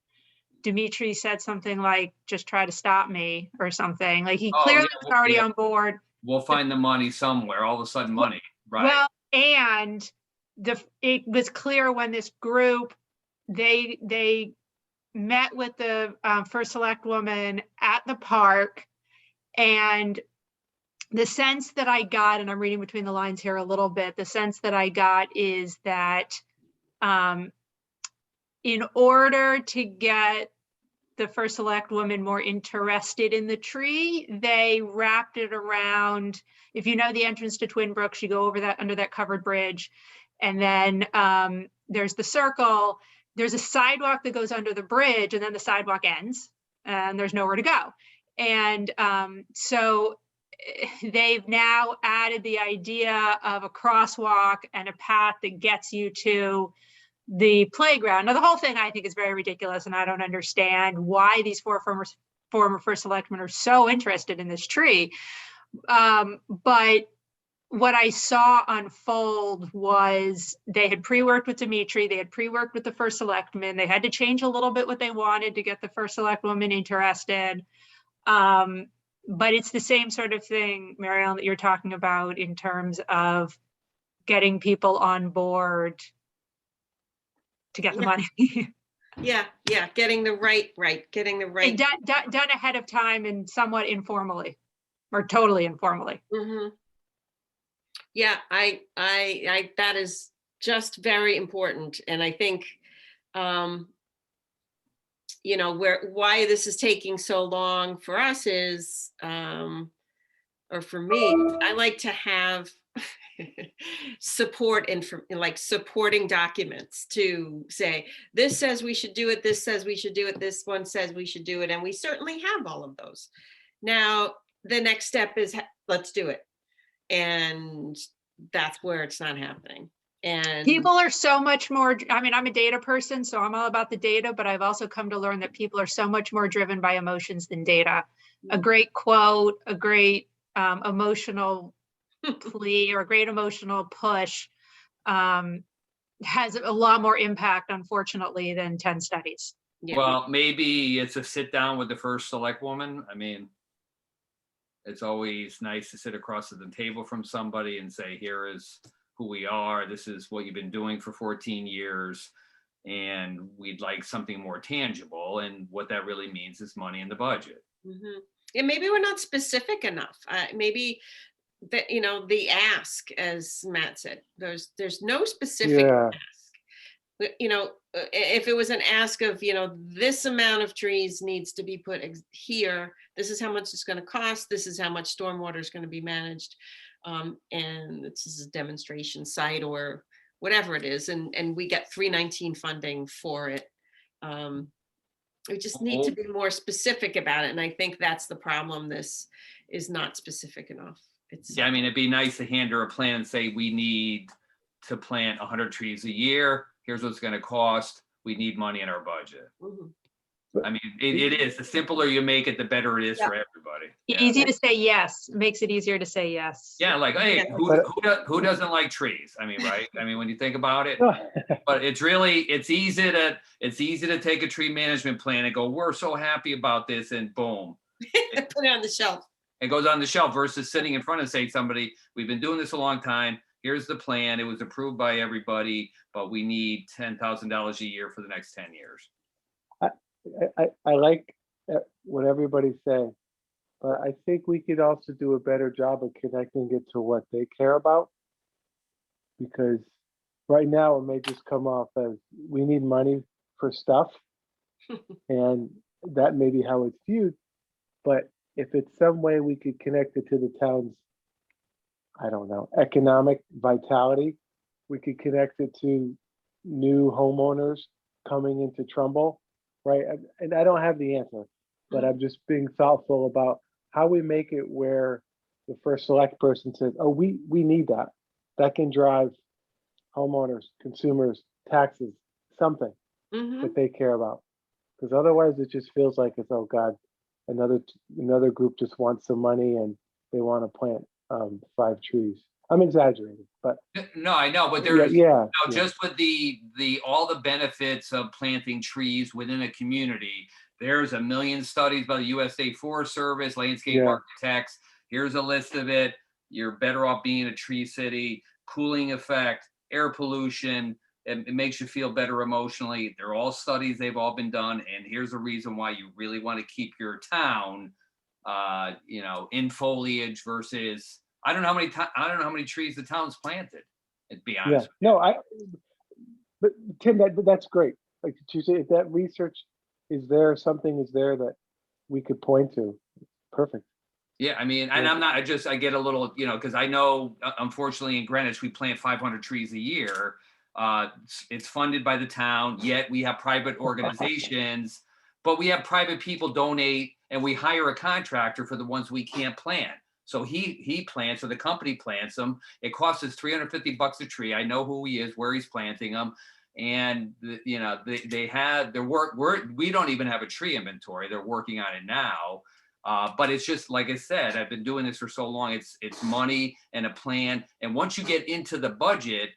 Dimitri said something like, "Just try to stop me," or something. Like he clearly was already on board. We'll find the money somewhere. All of a sudden, money, right? Well, and it was clear when this group they met with the first select woman at the park, and the sense that I got, and I'm reading between the lines here a little bit, the sense that I got is that in order to get the first select woman more interested in the tree, they wrapped it around, if you know the entrance to Twin Brooks, you go over that, under that covered bridge, and then there's the circle. There's a sidewalk that goes under the bridge, and then the sidewalk ends and there's nowhere to go. And so they've now added the idea of a crosswalk and a path that gets you to the playground. Now, the whole thing I think is very ridiculous, and I don't understand why these 4 former first selectmen are so interested in this tree. But what I saw unfold was they had pre-worked with Dimitri, they had pre-worked with the first selectman, they had to change a little bit what they wanted to get the first select woman interested. But it's the same sort of thing, Mary Ellen, that you're talking about in terms of getting people on board to get the Yeah. money. Yeah, getting the right, getting the right. Done ahead of time and somewhat informally, or totally informally. Mhm. Yeah, I that is just very important. And I think, why this is taking so long for us is, or for me, I like to have support and like supporting documents to say, this says we should do it, this says we should do it, this one says we should do it. And we certainly have all of those. Now, the next step is let's do it. And that's where it's not happening. And People are so much more, I mean, I'm a data person, so I'm all about the data, but I've also come to learn that people are so much more driven by emotions than data. A great quote, a great emotional plea, or a great emotional push has a lot more impact, unfortunately, than 10 studies. yeah. Well, maybe it's a sit down with the first select woman. I mean, it's always nice to sit across the table from somebody and say, here is who we are. This is what you've been doing for 14 years. And we'd like something more tangible. And what that really means is money in the budget. Mhm. And maybe we're not specific enough. Maybe that, the ask, as Matt said, there's no specific Yeah. ask. If it was an ask of, this amount of trees needs to be put here, this is how much it's going to cost, this is how much stormwater is going to be managed, and this is a demonstration site or whatever it is, and we get 319 funding for it. We just need to be more specific about it, and I think that's the problem. This is not specific enough. Yeah, I mean, it'd be nice to hand her a plan and say, we need to plant 100 trees a year. Here's what's going to cost. We need money in our budget. Mhm. I mean, it is. The simpler you make it, the better it is Yeah. for everybody. Yeah. Easy to say yes, makes it easier to say yes. Yeah, like, hey, Yeah. who doesn't like trees? I mean, right? I mean, when you think about it, No, but it's easy to take a tree management plan and go, we're so happy about this, and boom, Put it on the shelf. it goes on the shelf versus sitting in front of say somebody, we've been doing this a long time. Here's the plan. It was approved by everybody, but we need $10,000 a year for the next 10 years. I like what everybody's saying, but I think we could also do a better job of connecting it to what they care about. Because right now it may just come off as we need money for stuff, and that may be how it's viewed. But if it's some way we could connect it to the town's, I don't know, economic vitality, we could connect it to new homeowners coming into Trumbull, right? And I don't have the answer, but I'm just being thoughtful about how we make it where the first select person says, oh, we need that. That can drive homeowners, consumers, taxes, something Mhm. that they care about. Because otherwise it just feels like it's, oh God, another group just wants some money and they want to plant 5 trees. I'm exaggerating, but No, I know, but yeah, there's yeah, just with the all the benefits of planting trees within a community. There's a million studies by the USA Forest Service, landscape Yeah. architects. Here's a list of it. You're better off being a tree city. Cooling effect, air pollution. It makes you feel better emotionally. They're all studies. They've all been done. And here's a reason why you really want to keep your town, in foliage versus. I don't know how many trees the town's planted. To be yeah. honest. No, but Tim, that's great. Like you say, if that research is there, something is there that we could point to. Perfect. Yeah, I mean, and Yeah. I'm not. I get a little, because I know, unfortunately, in Greenwich we plant 500 trees a year. It's funded by the town. Yet we have private organizations, but we have private people donate, and we hire a contractor for the ones we can't plant. So he plants, or the company plants them. It costs us $350 a tree. I know who he is, where he's planting them, and they have their work. We don't even have a tree inventory. They're working on it now. But it's just like I said, I've been doing this for so long. It's money and a plan. And once you get into the budget,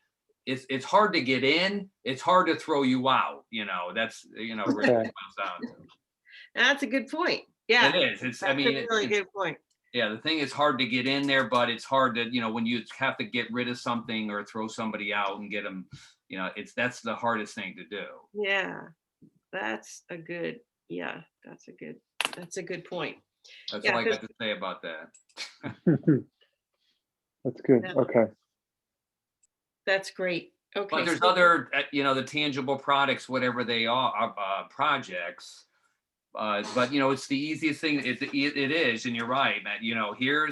it's hard to get in. It's hard to throw you out. That's really what it comes down to. That's a good point. Yeah. It is. It's. I That's mean, a really good point. yeah. The thing is hard to get in there, but it's hard to when you have to get rid of something or throw somebody out and get them. That's the hardest thing to do. Yeah. That's a good point. That's Yeah, all I got to say about that. That's good. Yeah. Okay. That's great. Okay. But there's so- other, the tangible products, whatever they are, projects. But it's the easiest thing. It is, and you're right, Matt. Here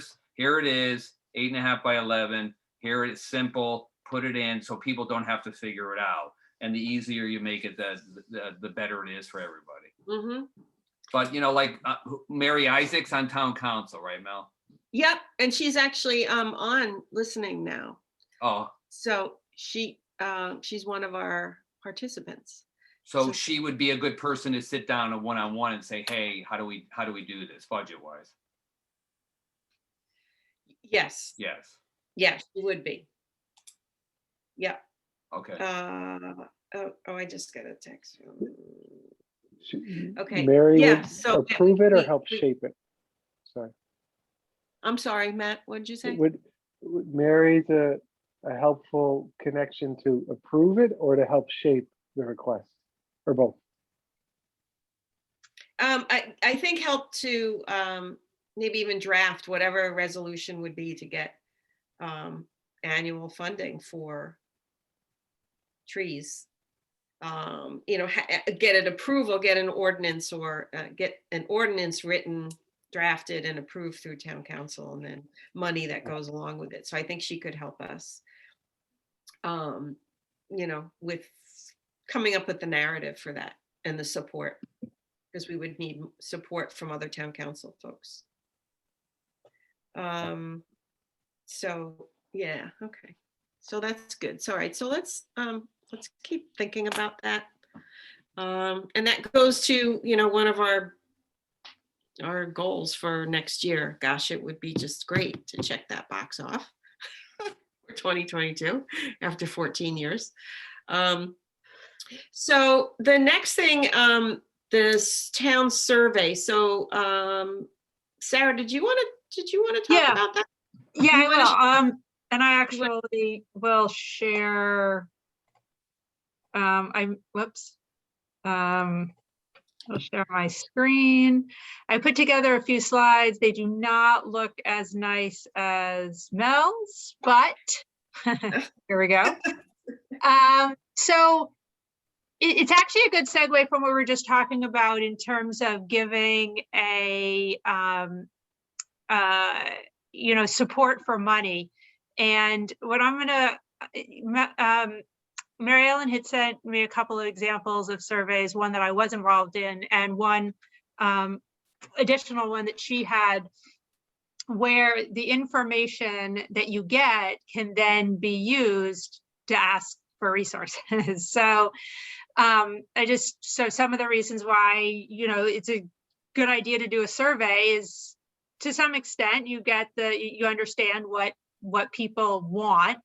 it is, 8.5 by 11. Here it is, simple. Put it in so people don't have to figure it out. And the easier you make it, the better it is for everybody. Mhm. But like Mary Isaac's on town council, right, Mel? Yep. And she's actually on listening now. Oh, So she's one of our participants. so she would be a good person to sit down a one-on-one and say, hey, how do we do this budget wise? Yes. Yes. Yes, she would be. Yeah. Okay. I just got a text. Should Okay, Mary yeah, would so, approve it or we- help we- shape it? Sorry. I'm sorry, Matt, what did you say? Would Mary's a helpful connection to approve it or to help shape the request, or both? I think help to maybe even draft whatever a resolution would be to get annual funding for trees. Get an approval, get an ordinance, or get an ordinance written, drafted and approved through town council, and then money that goes along with it. So I think she could help us, with coming up with the narrative for that and the support, because we would need support from other town council folks. So yeah, okay. So that's good. So, all right, so let's keep thinking about that. And that goes to, one of our goals for next year. Gosh, it would be just great to check that box off for 2022 after 14 years. So the next thing, this town survey. So, Sarah, did you want to talk Yeah. about that? Yeah, You I wanna will. And I actually will share. I'll share my screen. I put together a few slides. They do not look as nice as Mel's, but here we go. So it's actually a good segue from what we were just talking about in terms of giving a support for money. And what I'm gonna, Mary Ellen had sent me a couple of examples of surveys, one that I was involved in, and one additional one that she had, where the information that you get can then be used to ask for resources. So so some of the reasons why, it's a good idea to do a survey is, to some extent, you understand what people want.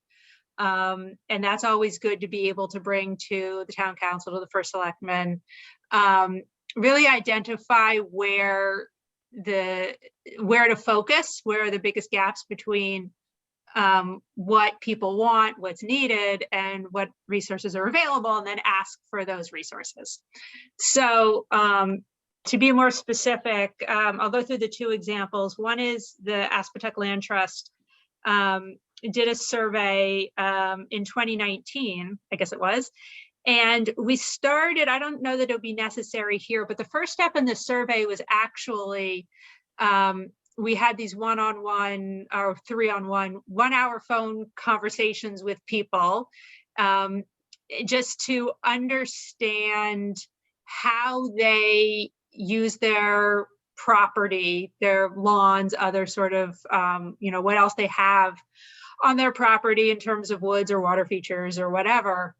And that's always good to be able to bring to the town council, to the first selectman, really identify where to focus, where are the biggest gaps between what people want, what's needed, and what resources are available, and then ask for those resources. So to be more specific, I'll go through the two examples. One is the Aspetuck Land Trust did a survey in 2019, I guess it was. And we started, I don't know that it'll be necessary here, but the first step in the survey was actually, we had these one-on-one or three-on-one, 1 hour phone conversations with people, just to understand how they use their property, their lawns, other sort of, what else they have on their property in terms of woods or water features or whatever.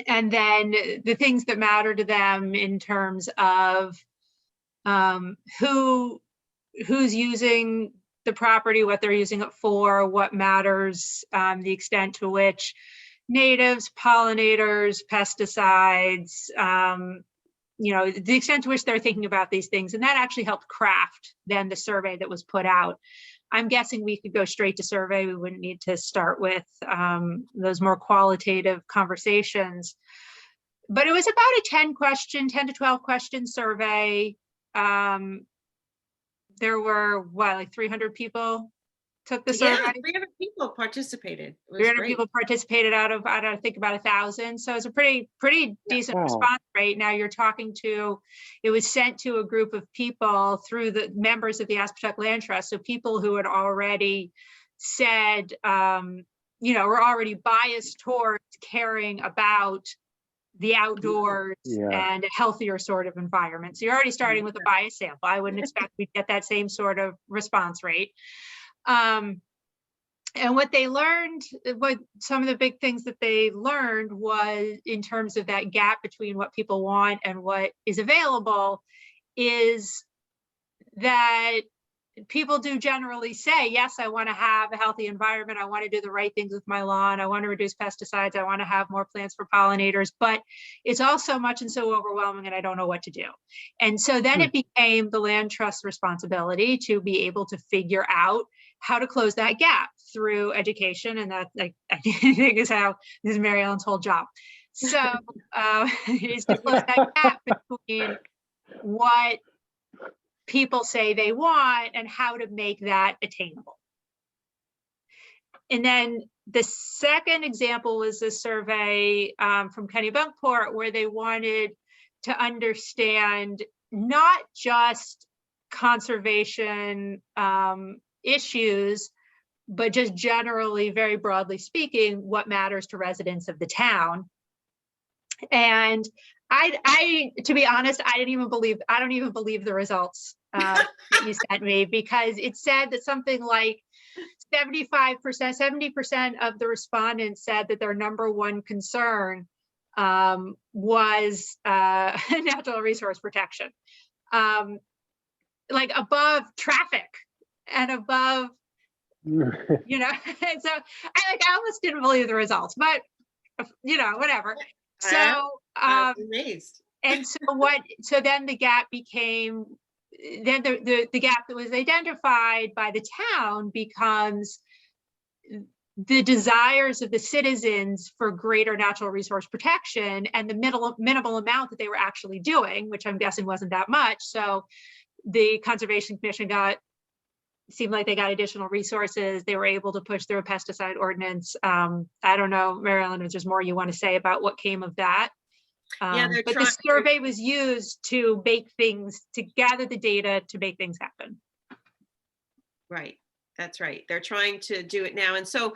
And then the things that matter to them in terms of who's using the property, what they're using it for, what matters, the extent to which natives, pollinators, pesticides, the extent to which they're thinking about these things. And that actually helped craft then the survey that was put out. I'm guessing we could go straight to survey. We wouldn't need to start with those more qualitative conversations. But it was about a 10 to 12 question survey. There were, like 300 people took the survey. Yeah, 300 people participated. 300 people participated out of, I think about 1,000. So it's a pretty decent response rate. Now you're talking to, it was sent to a group of people through the members of the Aspetuck Land Trust. So people who had already said, were already biased towards caring about the outdoors and a healthier sort of environment. So you're already starting with a bias sample. I wouldn't expect we'd get that same sort of response rate. And what they learned, some of the big things that they learned was, in terms of that gap between what people want and what is available, is that people do generally say, yes, I want to have a healthy environment. I want to do the right things with my lawn. I want to reduce pesticides. I want to have more plants for pollinators, but it's all so much and so overwhelming and I don't know what to do. And so then it became the land trust's responsibility to be able to figure out how to close that gap through education. And that, I think is Mary Ellen's whole job. So is to close that gap between what people say they want and how to make that attainable. And then the second example was a survey from Kennebunkport, where they wanted to understand not just conservation issues, but just generally, very broadly speaking, what matters to residents of the town. And I, to be honest, I don't even believe the results that you sent me, because it said that something like 75%, 70% of the respondents said that their number one concern was natural resource protection, like above traffic and above, you know. And so I almost didn't believe the results, but you know, whatever. So I'm amazed. and so then the gap became, then the gap that was identified by the town becomes the desires of the citizens for greater natural resource protection and the minimal amount that they were actually doing, which I'm guessing wasn't that much. So the Conservation Commission seemed like they got additional resources. They were able to push through a pesticide ordinance. I don't know, Mary Ellen, if there's more you want to say about what came of that. But the survey was used to gather the data to make things happen. Right. That's right. They're trying to do it now. And so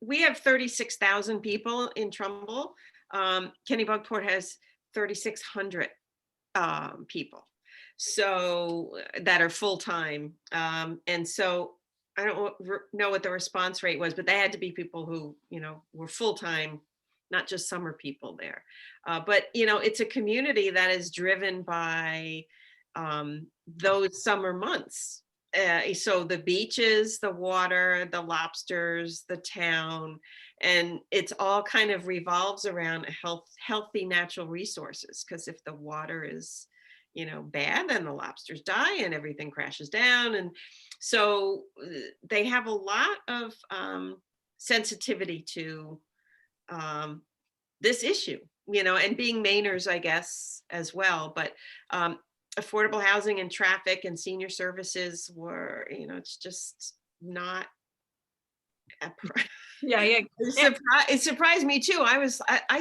we have 36,000 people in Trumbull. Kennebunkport has 3,600 people. So that are full-time. And so I don't know what the response rate was, but they had to be people who, you know, were full-time, not just summer people there. But, you know, it's a community that is driven by those summer months. So the beaches, the water, the lobsters, the town, and it's all kind of revolves around healthy natural resources. Because if the water is, you know, bad, then the lobsters die and everything crashes down. And so they have a lot of sensitivity to this issue, you know, and being Mainers, I guess, as well. But affordable housing and traffic and senior services were, you know, it's just not. Yeah. It surprised me too. I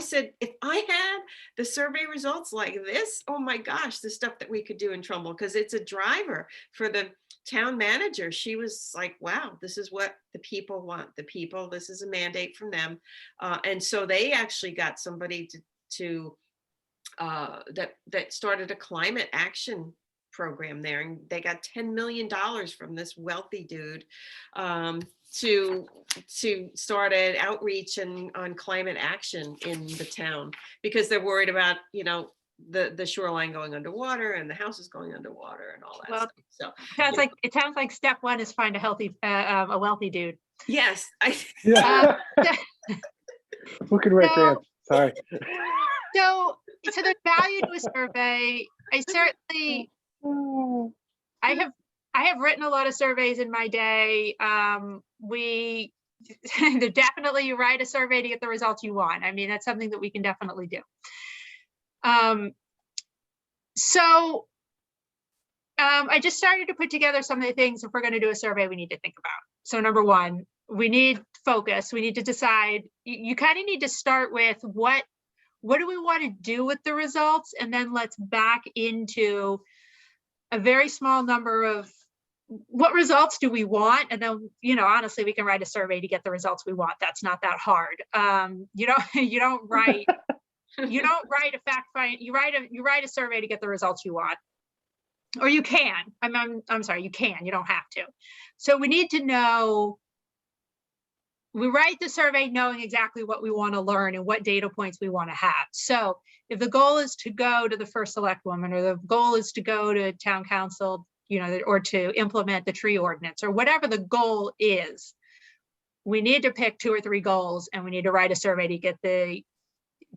said, if I had the survey results like this, oh my gosh, the stuff that we could do in Trumbull, because it's a driver for the town manager. She was like, wow, this is what the people want. The people, this is a mandate from them. And so they actually got somebody that started a climate action program there, and they got $10 million from this wealthy dude to start an outreach on climate action in the town, because they're worried about, you know, the shoreline going underwater and the houses going underwater and all that stuff. So it sounds like step one is find a wealthy dude. Yes. Yeah. Who can write grants? Sorry. So there's value to a survey. I have written a lot of surveys in my day. Definitely you write a survey to get the results you want. I mean, that's something that we can definitely do. I just started to put together some of the things, if we're going to do a survey, we need to think about. So number one, we need focus. We need to decide, you kind of need to start with what do we want to do with the results? And then let's back into a very small number of what results do we want? And then, you know, honestly, we can write a survey to get the results we want. That's not that hard. You don't write a fact find, you write a survey to get the results you want. Or you can. I'm sorry, you can, you don't have to. So we need to know, we write the survey knowing exactly what we want to learn and what data points we want to have. So if the goal is to go to the first select woman, or the goal is to go to town council, you know, or to implement the tree ordinance, or whatever the goal is, we need to pick 2 or 3 goals, and we need to write a survey to get the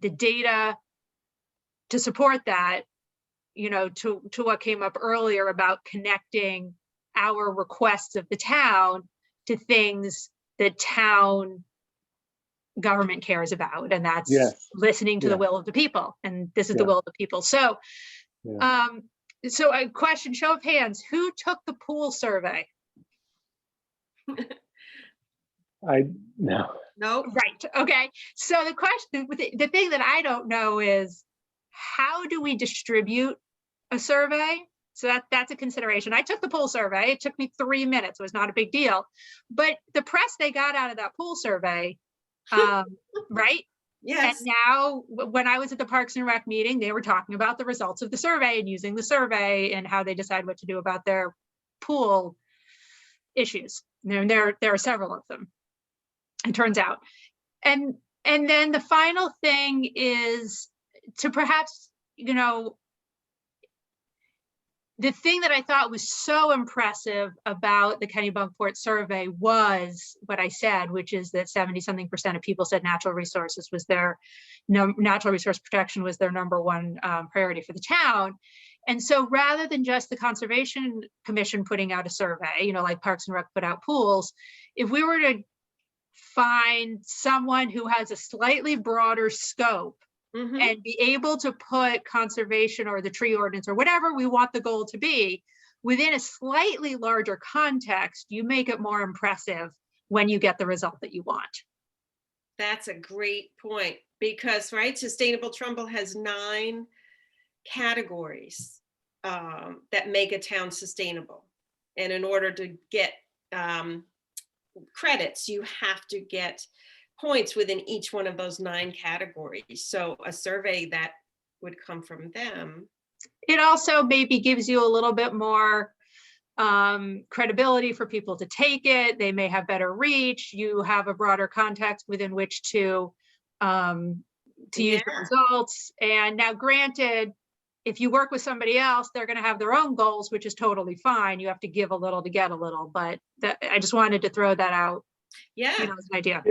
data to support that, you know, to what came up earlier about connecting our requests of the town to things that town government cares about, and that's listening to the will of the people, and this is the will of the people. So so a question, show of hands, who took the pool survey? No. Right. Okay. So the question, the thing that I don't know is, how do we distribute a survey? So that's a consideration. I took the pool survey. It took me 3 minutes. It was not a big deal. But the press they got out of that pool survey, right? Yes. And now when I was at the Parks and Rec meeting, they were talking about the results of the survey and using the survey and how they decide what to do about their pool issues. There are several of them, it turns out. And then the final thing is to perhaps, the thing that I thought was so impressive about the Kennebunkport survey was what I said, which is that 70-something% of people said natural resource protection was their number one priority for the town. And so rather than just the Conservation Commission putting out a survey, like Parks and Rec put out pools, if we were to find someone who has a slightly broader scope and be able to put conservation or the tree ordinance or whatever we want the goal to be within a slightly larger context, you make it more impressive when you get the result that you want. That's a great point because, right, Sustainable Trumbull has 9 categories that make a town sustainable. And in order to get credits, you have to get points within each one of those 9 categories. So a survey that would come from them. It also maybe gives you a little bit more credibility for people to take it. They may have better reach. You have a broader context within which to use the results. And now granted, if you work with somebody else, they're going to have their own goals, which is totally fine. You have to give a little to get a little, but I just wanted to throw that out. Yeah. As an idea.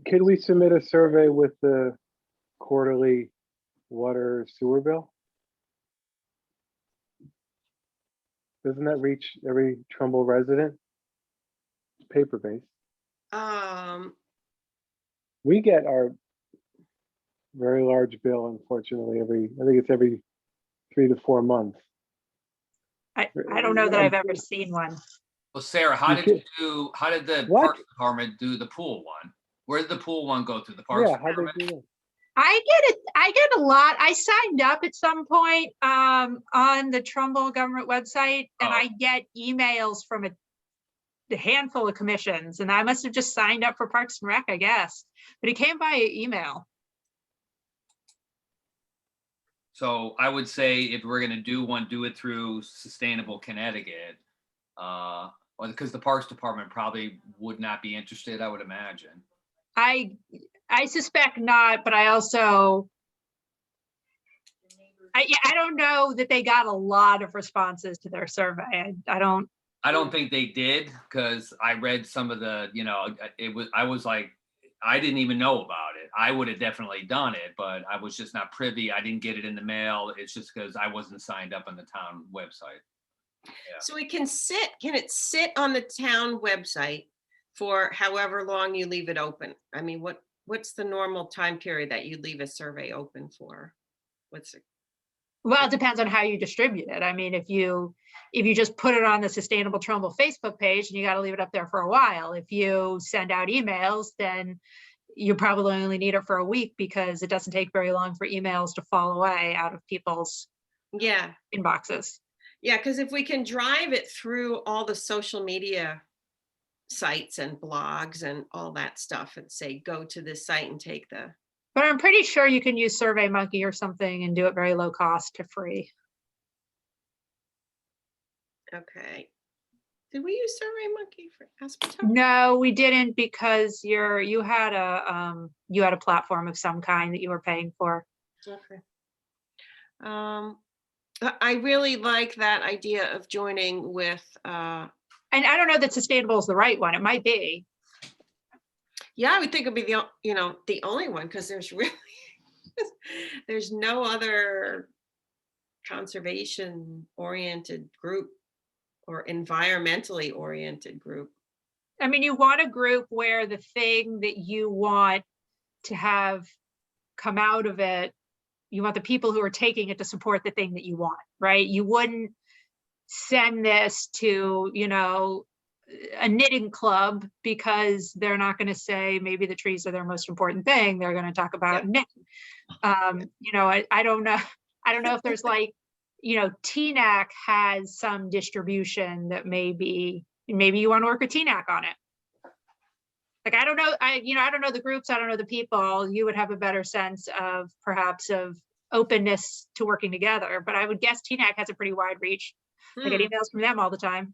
Could we submit a survey with the quarterly water sewer bill? Doesn't that reach every Trumbull resident? Paper-based. We get our very large bill, unfortunately, I think it's every 3 to 4 months. I don't know that I've ever seen one. Well, Sarah, how did the What? Parks Department do the pool one? Where did the pool one go to? The Parks Yeah, how they Department? do that? I get a lot. I signed up at some point on the Trumbull government website, and I get emails from a handful of commissions, and I must have just signed up for Parks and Rec, I guess. But it came via email. So I would say if we're going to do one, do it through Sustainable Connecticut, because the Parks Department probably would not be interested, I would imagine. I suspect not, but I also, I don't know that they got a lot of responses to their survey. I don't think they did, because I read some of the, I was like, I didn't even know about it. I would have definitely done it, but I was just not privy. I didn't get it in the mail. It's just because I wasn't signed up on the town website. Yeah. So can it sit on the town website for however long you leave it open? I mean, what's the normal time period that you leave a survey open for? Well, it depends on how you distribute it. I mean, if you just put it on the Sustainable Trumbull Facebook page, and you got to leave it up there for a while. If you send out emails, then you probably only need it for a week, because it doesn't take very long for emails to fall away out of people's inboxes. Yeah, because if we can drive it through all the social media sites and blogs and all that stuff and say, go to this site and take the. But I'm pretty sure you can use SurveyMonkey or something and do it very low cost to free. Okay. Did we use SurveyMonkey for Aspen? No, we didn't, because you had a platform of some kind that you were paying for. Okay. I really like that idea of joining with. And I don't know that Sustainable is the right one. It might be. Yeah, I would think it'd be the only one, because there's no other conservation oriented group or environmentally oriented group. I mean, you want a group where the thing that you want to have come out of it, you want the people who are taking it to support the thing that you want, right? You wouldn't send this to, a knitting club, because they're not going to say maybe the trees are their most important thing. They're going to talk about knitting. I don't know. I don't know if there's like, TNAC has some distribution that maybe you want to work with TNAC on it. Like, I don't know. I don't know the groups. I don't know the people. You would have a better sense of perhaps of openness to working together, but I would guess TNAC has a pretty wide reach. I get emails from them all the time.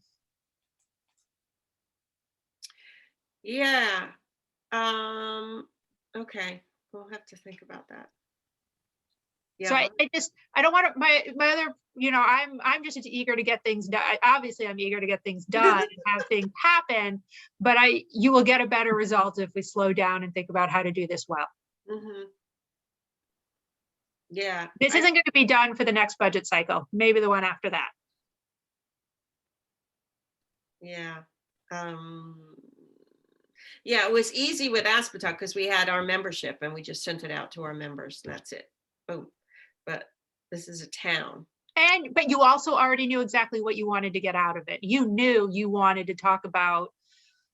Yeah. Okay, we'll have to think about that. So Yeah, I don't want to, my other, I'm just eager to get things done. Obviously, I'm eager to get things done and have things happen, but you will get a better result if we slow down and think about how to do this well. yeah. This isn't going to be done for the next budget cycle, maybe the one after that. Yeah. Yeah, it was easy with Aspetuck because we had our membership and we just sent it out to our members and that's it. Boom. But this is a town. But you also already knew exactly what you wanted to get out of it. You knew you wanted to talk about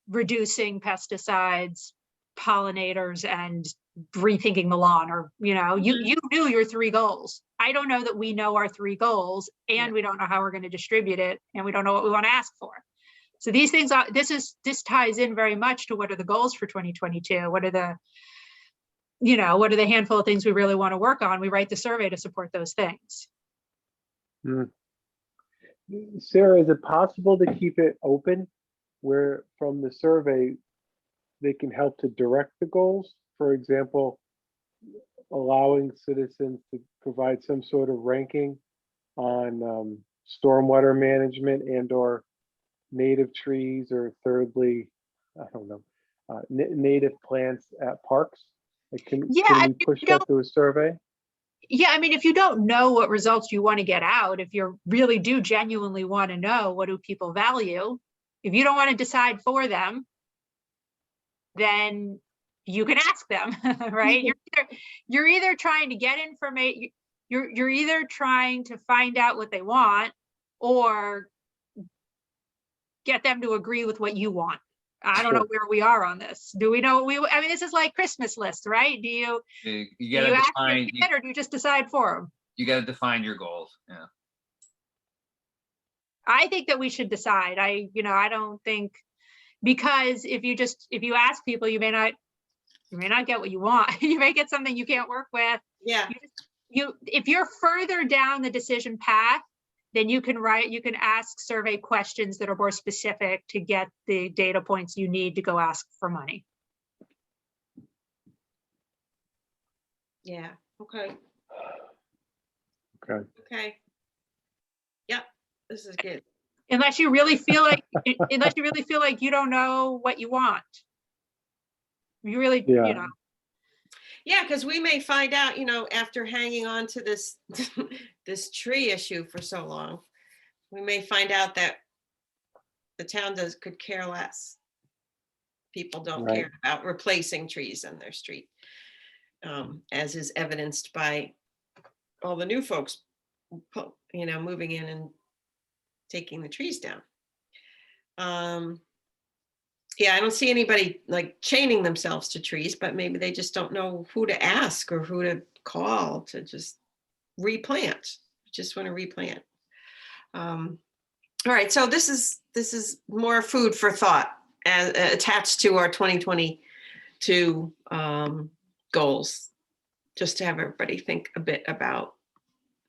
reducing pesticides, pollinators, and rethinking the lawn, or, you knew your 3 goals. I don't know that we know our 3 goals, and Yeah. we don't know how we're going to distribute it, and we don't know what we want to ask for. So these things are, this ties in very much to what are the goals for 2022? What are the handful of things we really want to work on? We write the survey to support those things. Sarah, is it possible to keep it open where from the survey they can help to direct the goals? For example, allowing citizens to provide some sort of ranking on stormwater management and or native trees, or thirdly, I don't know, native plants at parks? Like, can Yeah, we push that through a survey? Yeah, I mean, if you don't know what results you want to get out, if you really do genuinely want to know what do people value, if you don't want to decide for them, then you can ask them, right? You're either trying to get information, you're either trying to find out what they want or get them to agree with what you want. I don't know where we are on this. Do we know what I mean, this is like Christmas list, right? Do you gotta ask define, them or do you just decide for them? you gotta define your goals. Yeah. I think that we should decide. I don't think, because if you ask people, you may not get what you want. You may get something you can't work with. Yeah. If you're further down the decision path, then you can ask survey questions that are more specific to get the data points you need to go ask for money. Yeah. Okay. Okay. Yep. This is good. Unless you really feel like you don't know what you want. You really, Yeah. Yeah, because we may find out, after hanging on to this this tree issue for so long, we may find out that the town could care less. People don't care about replacing trees in their street, as is evidenced by all the new folks, moving in and taking the trees down. Yeah, I don't see anybody like chaining themselves to trees, but maybe they just don't know who to ask or who to call to just replant. Just want to replant. All right, so this is more food for thought attached to our 2022 goals, just to have everybody think a bit about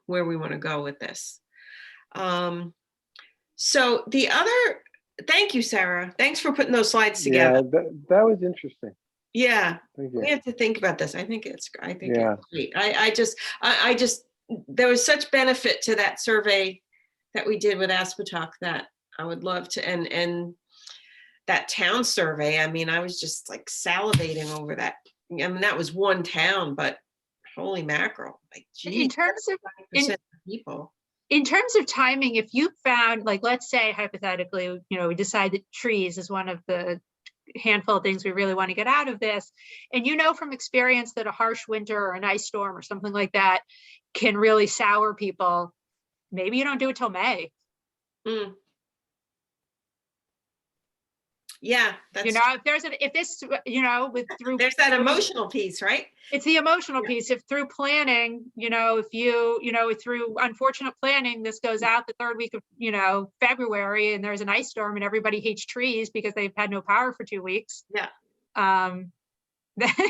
where we want to go with this. So the other, thank you, Sarah. Thanks for putting those slides together. Yeah, that was interesting. Yeah, Thank you. we have to think about this. I think it's great. Yeah. I just, there was such benefit to that survey that we did with Aspetuck that I would love to, and that town survey. I mean, I was just like salivating over that. I mean, that was one town, but holy mackerel! Like, geez, in terms of people. In terms of timing, if you found, like, let's say hypothetically, we decide that trees is one of the handful of things we really want to get out of this, and from experience that a harsh winter or an ice storm or something like that can really sour people, maybe you don't do it till May. Yeah, that's, there's that emotional piece, right? It's the emotional piece. If through planning, through unfortunate planning, this goes out the third week of, February, and there's an ice storm and everybody hates trees because they've had no power for 2 weeks. Yeah. Then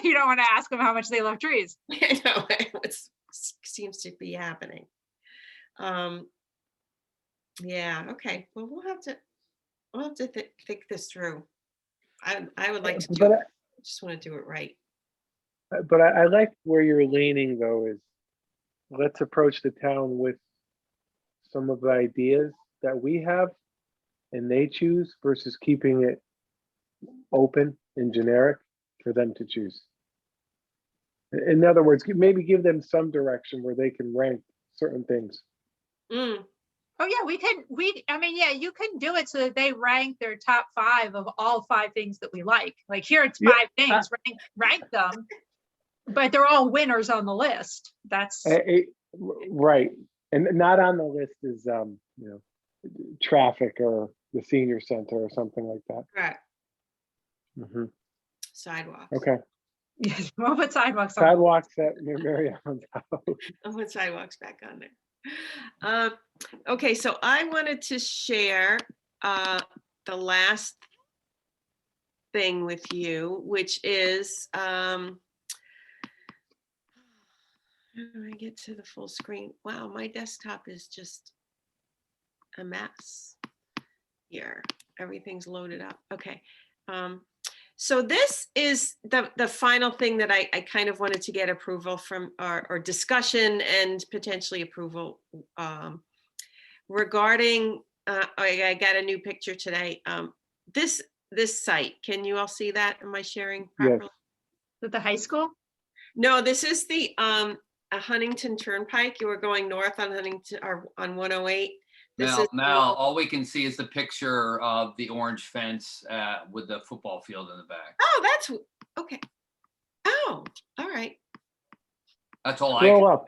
you don't want to ask them how much they love trees. I know, it seems to be happening. Yeah, okay. Well, we'll have to think this through. I would like to do But it. I just want to do it right. But I like where you're leaning though, is let's approach the town with some of the ideas that we have and they choose versus keeping it open and generic for them to choose. In other words, maybe give them some direction where they can rank certain things. Mm, Oh, yeah, I mean, yeah, you can do it so that they rank their top 5 of all 5 things that we like. Like here it's Yeah, 5 things, rank them, but they're all winners on the list. That's, Right. And not on the list is, you know, traffic or the senior center or something like that. correct. Mhm. Sidewalks. Okay. yes, we'll put sidewalks on. Sidewalks at near Mary Ellen's house. I'll put sidewalks back on there. Okay, so I wanted to share the last thing with you, which is, how do I get to the full screen? Wow, my desktop is just a mess here. Everything's loaded up. Okay. So this is the final thing that I kind of wanted to get approval from, or discussion and potentially approval regarding, I got a new picture today. This site, can you all see that? Am I sharing Yes. properly? At the high school? No, this is the Huntington Turnpike. You were going north on Huntington, or on 108. This is Mel, all we can see is the picture of the orange fence with the football field in the back. Oh, that's okay. Oh, all right. That's all I Scroll can. up.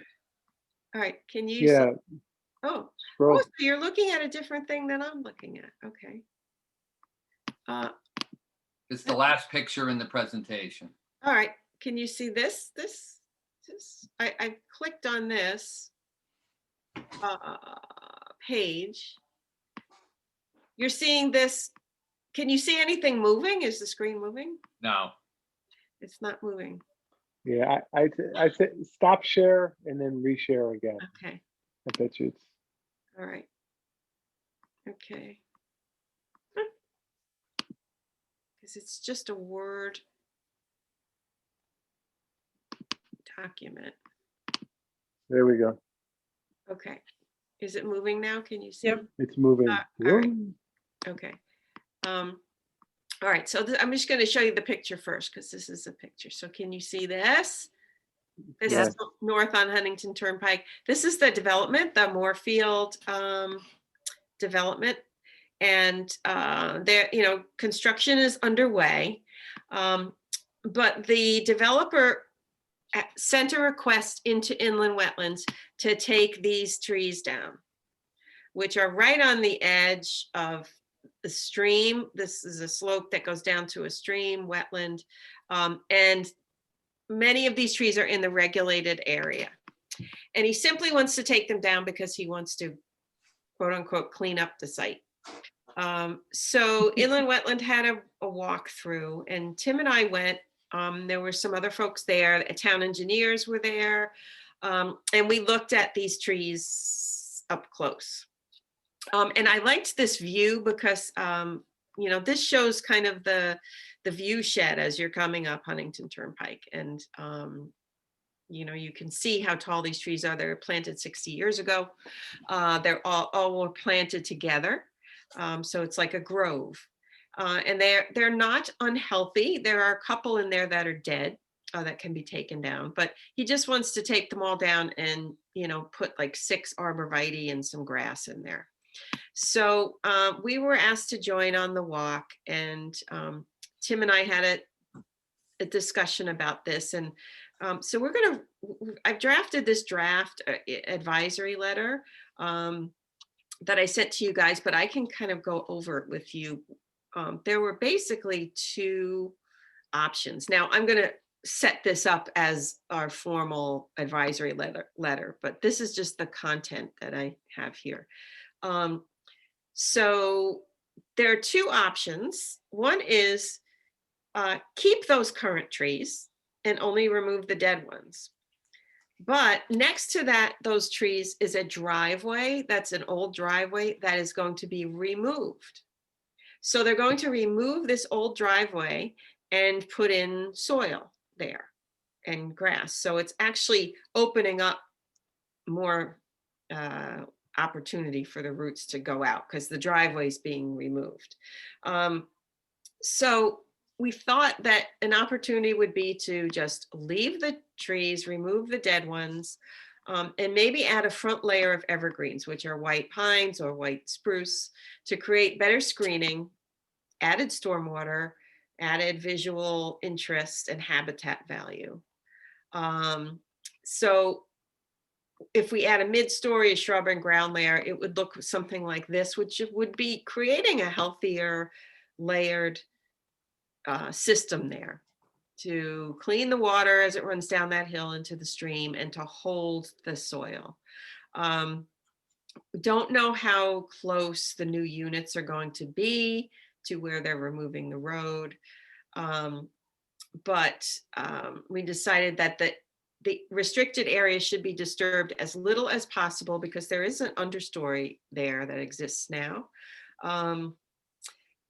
All right. Can you Yeah. see? Oh, Scroll. so you're looking at a different thing than I'm looking at. Okay. It's the last picture in the presentation. All right. Can you see this? I clicked on this page. You're seeing this. Can you see anything moving? Is the screen moving? No. It's not moving. Yeah, I said stop share and then reshare again. Okay. I bet you it's. All right. Okay. Because it's just a Word document. There we go. Okay. Is it moving now? Can you see? Yep. It's moving. all right. Woo. Okay. All right. So I'm just going to show you the picture first because this is a picture. So can you see this? This Yes. is north on Huntington Turnpike. This is the development, the Moorfield development. And there, construction is underway. But the developer sent a request into inland wetlands to take these trees down, which are right on the edge of the stream. This is a slope that goes down to a stream, wetland. And many of these trees are in the regulated area. And he simply wants to take them down because he wants to, quote unquote, clean up the site. So Inland Wetland had a walkthrough, and Tim and I went. There were some other folks there. Town engineers were there, and we looked at these trees up close. And I liked this view because this shows kind of the view shed as you're coming up Huntington Turnpike, and you can see how tall these trees are. They're planted 60 years ago. They're all were planted together. So it's like a grove, and they're not unhealthy. There are a couple in there that are dead that can be taken down, but he just wants to take them all down and put like 6 arborvitae and some grass in there. So we were asked to join on the walk, and Tim and I had a discussion about this, and so I've drafted this draft advisory letter that I sent to you guys, but I can kind of go over it with you. There were basically 2 options. Now I'm going to set this up as our formal advisory letter, but this is just the content that I have here. So there are 2 options. One is keep those current trees and only remove the dead ones. But next to those trees is a driveway. That's an old driveway that is going to be removed. So they're going to remove this old driveway and put in soil there and grass. So it's actually opening up more opportunity for the roots to go out because the driveway is being removed. So we thought that an opportunity would be to just leave the trees, remove the dead ones, and maybe add a front layer of evergreens, which are white pines or white spruce, to create better screening, added stormwater, added visual interest and habitat value. So if we add a mid-story, a shrub and ground layer, it would look something like this, which would be creating a healthier layered system there to clean the water as it runs down that hill into the stream and to hold the soil. Don't know how close the new units are going to be to where they're removing the road. But we decided that the restricted area should be disturbed as little as possible because there is an understory there that exists now.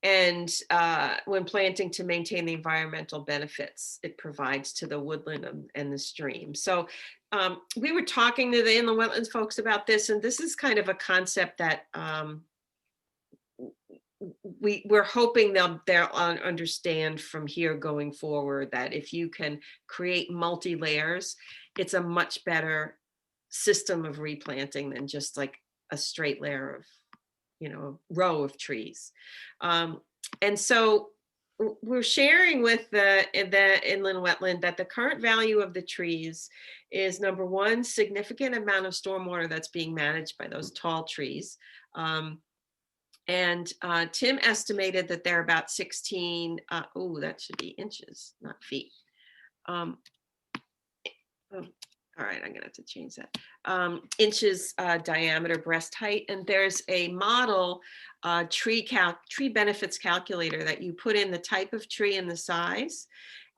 And when planting, to maintain the environmental benefits it provides to the woodland and the stream. So we were talking to the inland wetlands folks about this, and this is kind of a concept that we're hoping they'll understand from here going forward, that if you can create multi-layers, it's a much better system of replanting than just like a straight layer of, row of trees. And so we're sharing with the inland wetland that the current value of the trees is, number one, significant amount of stormwater that's being managed by those tall trees. And Tim estimated that they're about 16, that should be inches, not feet. All right, I'm gonna have to change that. Inches diameter breast height. And there's a model tree benefits calculator that you put in the type of tree and the size,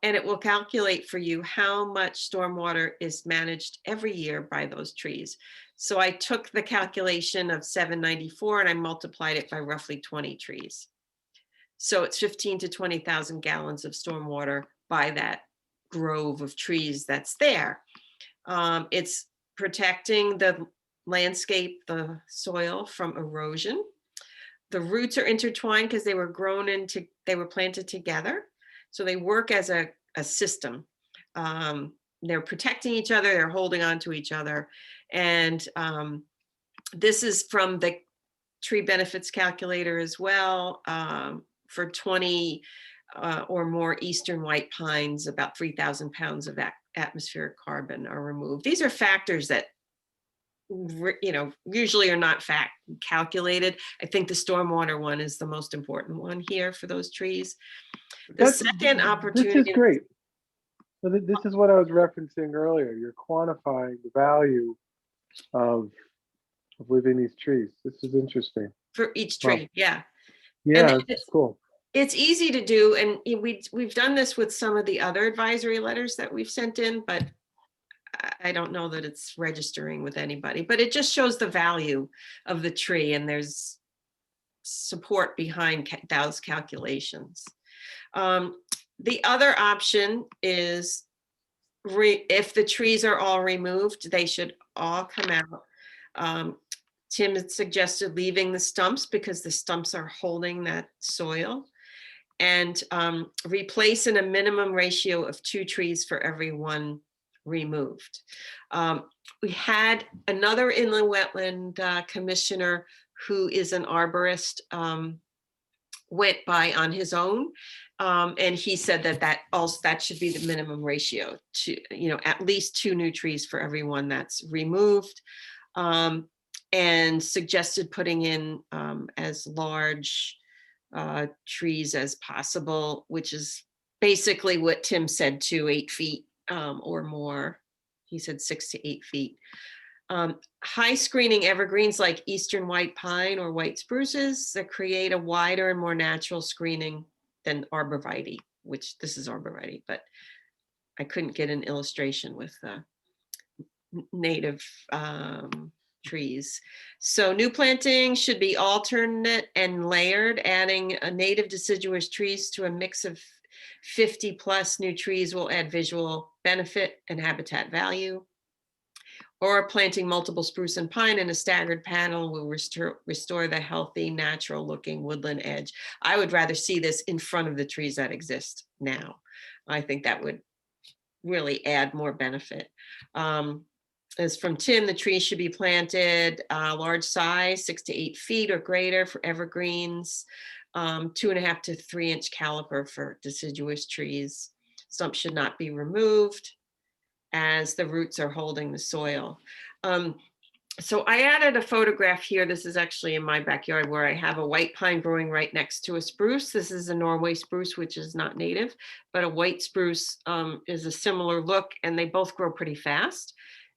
and it will calculate for you how much stormwater is managed every year by those trees. So I took the calculation of 794 and I multiplied it by roughly 20 trees. So it's 15 to 20,000 gallons of stormwater by that grove of trees that's there. It's protecting the landscape, the soil from erosion. The roots are intertwined because they were planted together. So they work as a system. They're protecting each other, they're holding on to each other. And this is from the tree benefits calculator as well. For 20 or more eastern white pines, about 3,000 pounds of atmospheric carbon are removed. These are factors that usually are not calculated. I think the stormwater one is the most important one here for those trees. The second opportunity. This is great. So this is what I was referencing earlier. You're quantifying the value of leaving these trees. This is interesting. For each tree, yeah. Yeah, it's cool. It's easy to do, and we've done this with some of the other advisory letters that we've sent in, but I don't know that it's registering with anybody. But it just shows the value of the tree, and there's support behind those calculations. The other option is if the trees are all removed, they should all come out. Tim had suggested leaving the stumps because the stumps are holding that soil, and replace in a minimum ratio of 2 trees for every 1 removed. We had another inland wetland commissioner who is an arborist went by on his own, and he said that should be the minimum ratio, to at least 2 new trees for every 1 that's removed, and suggested putting in as large trees as possible, which is basically what Tim said, 8 feet or more. He said 6 to 8 feet. High screening evergreens like eastern white pine or white spruces that create a wider and more natural screening than arborvitae, which this is arborvitae, but I couldn't get an illustration with native trees. So new planting should be alternate and layered, adding a native deciduous trees to a mix of 50 plus new trees will add visual benefit and habitat value. Or planting multiple spruce and pine in a staggered panel will restore the healthy, natural looking woodland edge. I would rather see this in front of the trees that exist now. I think that would really add more benefit. As from Tim, the trees should be planted large size, 6 to 8 feet or greater for evergreens, 2.5 to 3 inch caliper for deciduous trees. Stumps should not be removed as the roots are holding the soil. So I added a photograph here. This is actually in my backyard where I have a white pine growing right next to a spruce. This is a Norway spruce, which is not native, but a white spruce is a similar look, and they both grow pretty fast.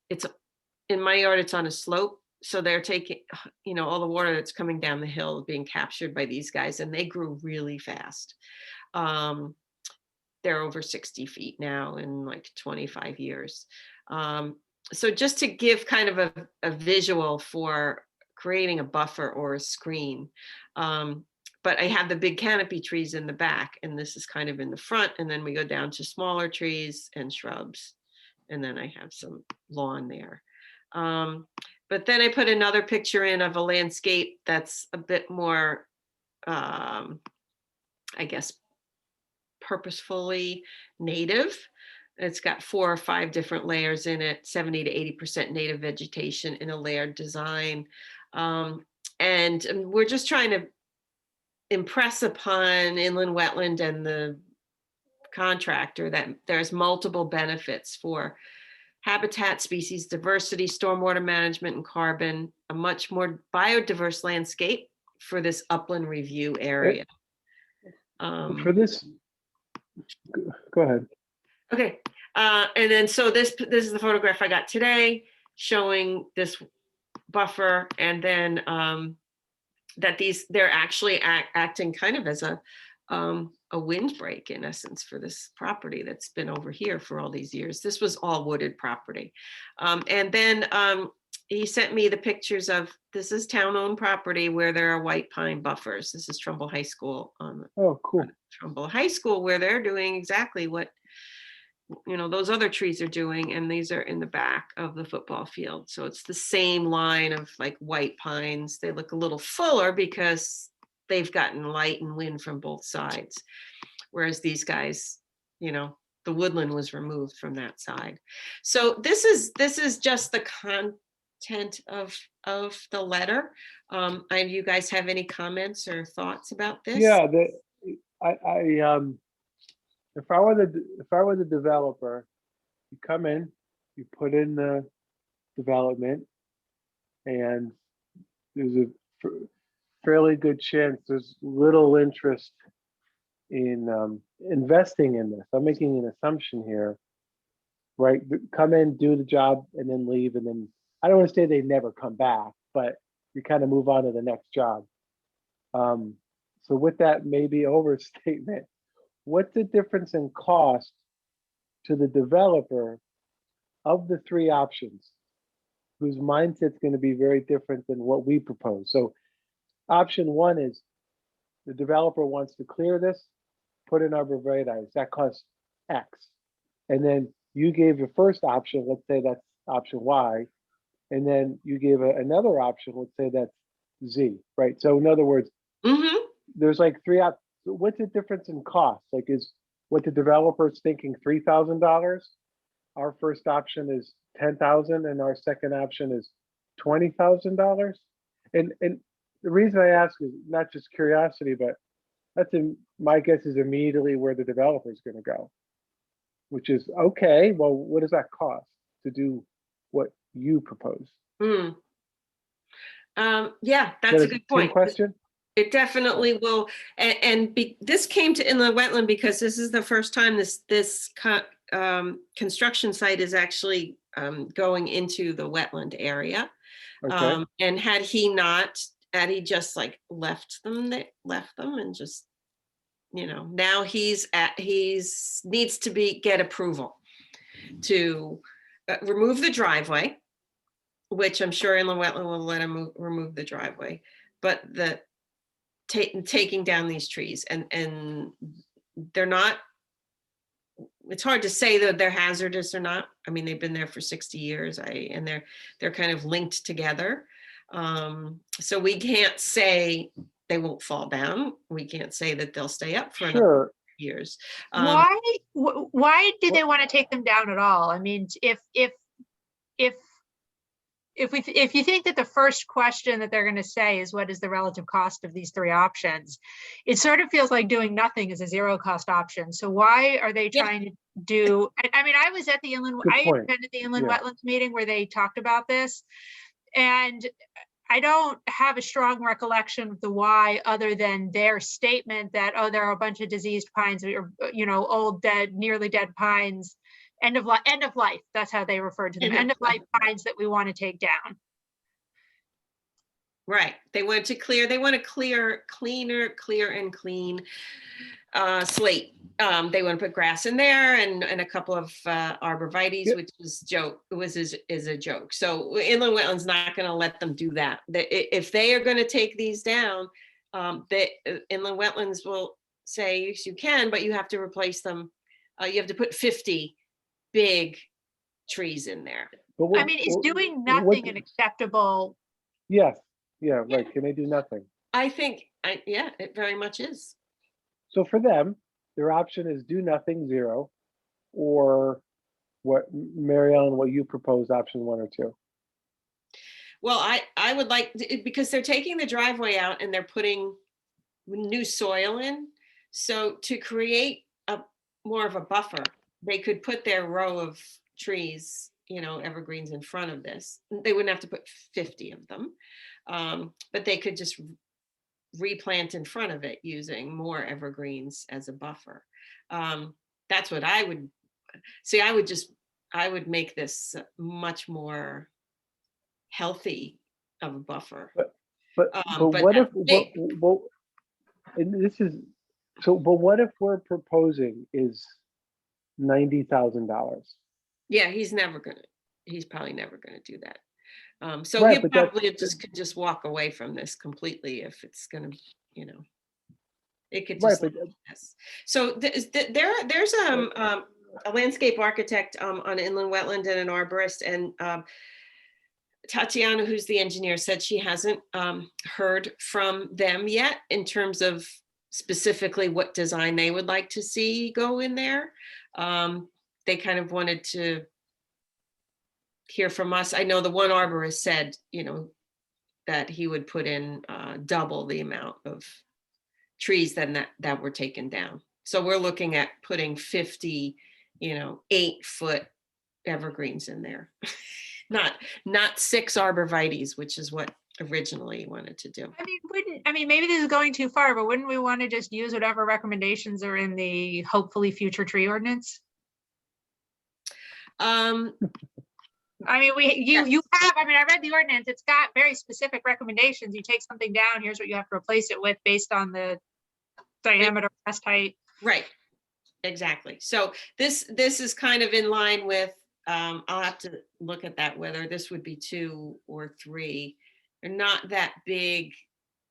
It's in my yard, it's on a slope. So they're taking, all the water that's coming down the hill being captured by these guys, and they grew really fast. They're over 60 feet now in like 25 years. So just to give kind of a visual for creating a buffer or a screen. But I have the big canopy trees in the back, and this is kind of in the front. And then we go down to smaller trees and shrubs. And then I have some lawn there. But then I put another picture in of a landscape that's a bit more, I guess, purposefully native. It's got 4 or 5 different layers in it, 70 to 80% native vegetation in a layered design. And we're just trying to impress upon inland wetland and the contractor that there's multiple benefits for habitat, species diversity, stormwater management, and carbon, a much more biodiverse landscape for this upland review area. For this, go ahead. Okay, and then so this is the photograph I got today showing this buffer, and then that they're actually acting kind of as a windbreak in essence for this property that's been over here for all these years. This was all wooded property, and then he sent me the pictures of, this is town-owned property where there are white pine buffers. This is Trumbull High School on Oh, cool. Trumbull High School, where they're doing exactly what those other trees are doing, and these are in the back of the football field. So it's the same line of like white pines. They look a little fuller because they've gotten light and wind from both sides, whereas these guys, the woodland was removed from that side. So this is just the content of the letter. And you guys have any comments or thoughts about this? Yeah, if I were the developer, you come in, you put in the development, and there's a fairly good chance there's little interest in investing in this. I'm making an assumption here, right? Come in, do the job, and then leave, and then I don't want to say they never come back, but you kind of move on to the next job. So with that maybe overstatement, what's the difference in cost to the developer of the 3 options, whose mindset's going to be very different than what we propose? So option 1 is the developer wants to clear this, put in arborvitae, that costs X. And then you gave the first option, let's say that's option Y, and then you gave another option, let's say that's Z, right? So in other words, there's like 3 options. What's the difference in cost? Like, is what the developer's thinking $3,000? Our first option is $10,000, and our second option is $20,000. And the reason I ask is not just curiosity, but my guess is immediately where the developer is going to go, which is, okay, well, what does that cost to do what you propose? Yeah, that's a good point. Question. It definitely will, and this came to inland wetland because this is the first time this construction site is actually going into the wetland area. Okay. And had he just like left them and just, now he's needs to get approval to remove the driveway, which I'm sure inland wetland will let him remove the driveway, but the taking down these trees and they're not, it's hard to say that they're hazardous or not. I mean, they've been there for 60 years, and they're kind of linked together. So we can't say they won't fall down. We can't say that they'll stay up for another Sure. years. Why do they want to take them down at all? I mean, if you think that the first question that they're going to say is what is the relative cost of these three options, it sort of feels like doing nothing is a zero cost option. So why are they Yeah. trying to do? I mean, I was at the inland. Good I point. attended the inland Yeah. wetlands meeting where they talked about this, and I don't have a strong recollection of the why, other than their statement that, oh, there are a bunch of diseased pines, or, you know, old, dead, nearly dead pines, end of life. That's how they referred to them, end of life pines that we want to take down. Right. They want to clear and clean slate. They want to put grass in there and a couple of arborvitaes, Yep. which is a joke. So inland wetlands not going to let them do that. If they are going to take these down, the inland wetlands will say, yes, you can, but you have to replace them. You have to put 50 big trees in there. But what, I mean, is doing what- nothing an acceptable? Yes, yeah, right. Can they do nothing? I think, yeah, it very much is. So for them, their option is do nothing, 0, or what, Mary Ellen, what you propose, option 1 or 2. Well, I would like, because they're taking the driveway out and they're putting new soil in. So to create more of a buffer, they could put their row of trees, you know, evergreens in front of this. They wouldn't have to put 50 of them, but they could just replant in front of it using more evergreens as a buffer. That's what I would see. I would make this much more healthy of a buffer. But But what if, that's big. and this is, so, but what if we're proposing is $90,000? Yeah, he's probably never gonna do that. So Right, he but that's- probably could just walk away from this completely if it's gonna, you know. It could Right, just. but Yes. So there's a landscape architect on inland wetland and an arborist, and Tatiana, who's the engineer, said she hasn't heard from them yet in terms of specifically what design they would like to see go in there. They kind of wanted to hear from us. I know the one arborist said, you know, that he would put in double the amount of trees than that were taken down. So we're looking at putting 50, you know, 8-foot evergreens in there. Not 6 arborvitaes, which is what originally he wanted to do. I mean, maybe this is going too far, but wouldn't we want to just use whatever recommendations are in the hopefully future tree ordinance? I mean, you have, I mean, I read the ordinance, it's got very specific recommendations. You take something down, here's what you have to replace it with based on the diameter, crest height. Right, exactly. So this is kind of in line with, I'll have to look at that, whether this would be 2 or 3. They're not that big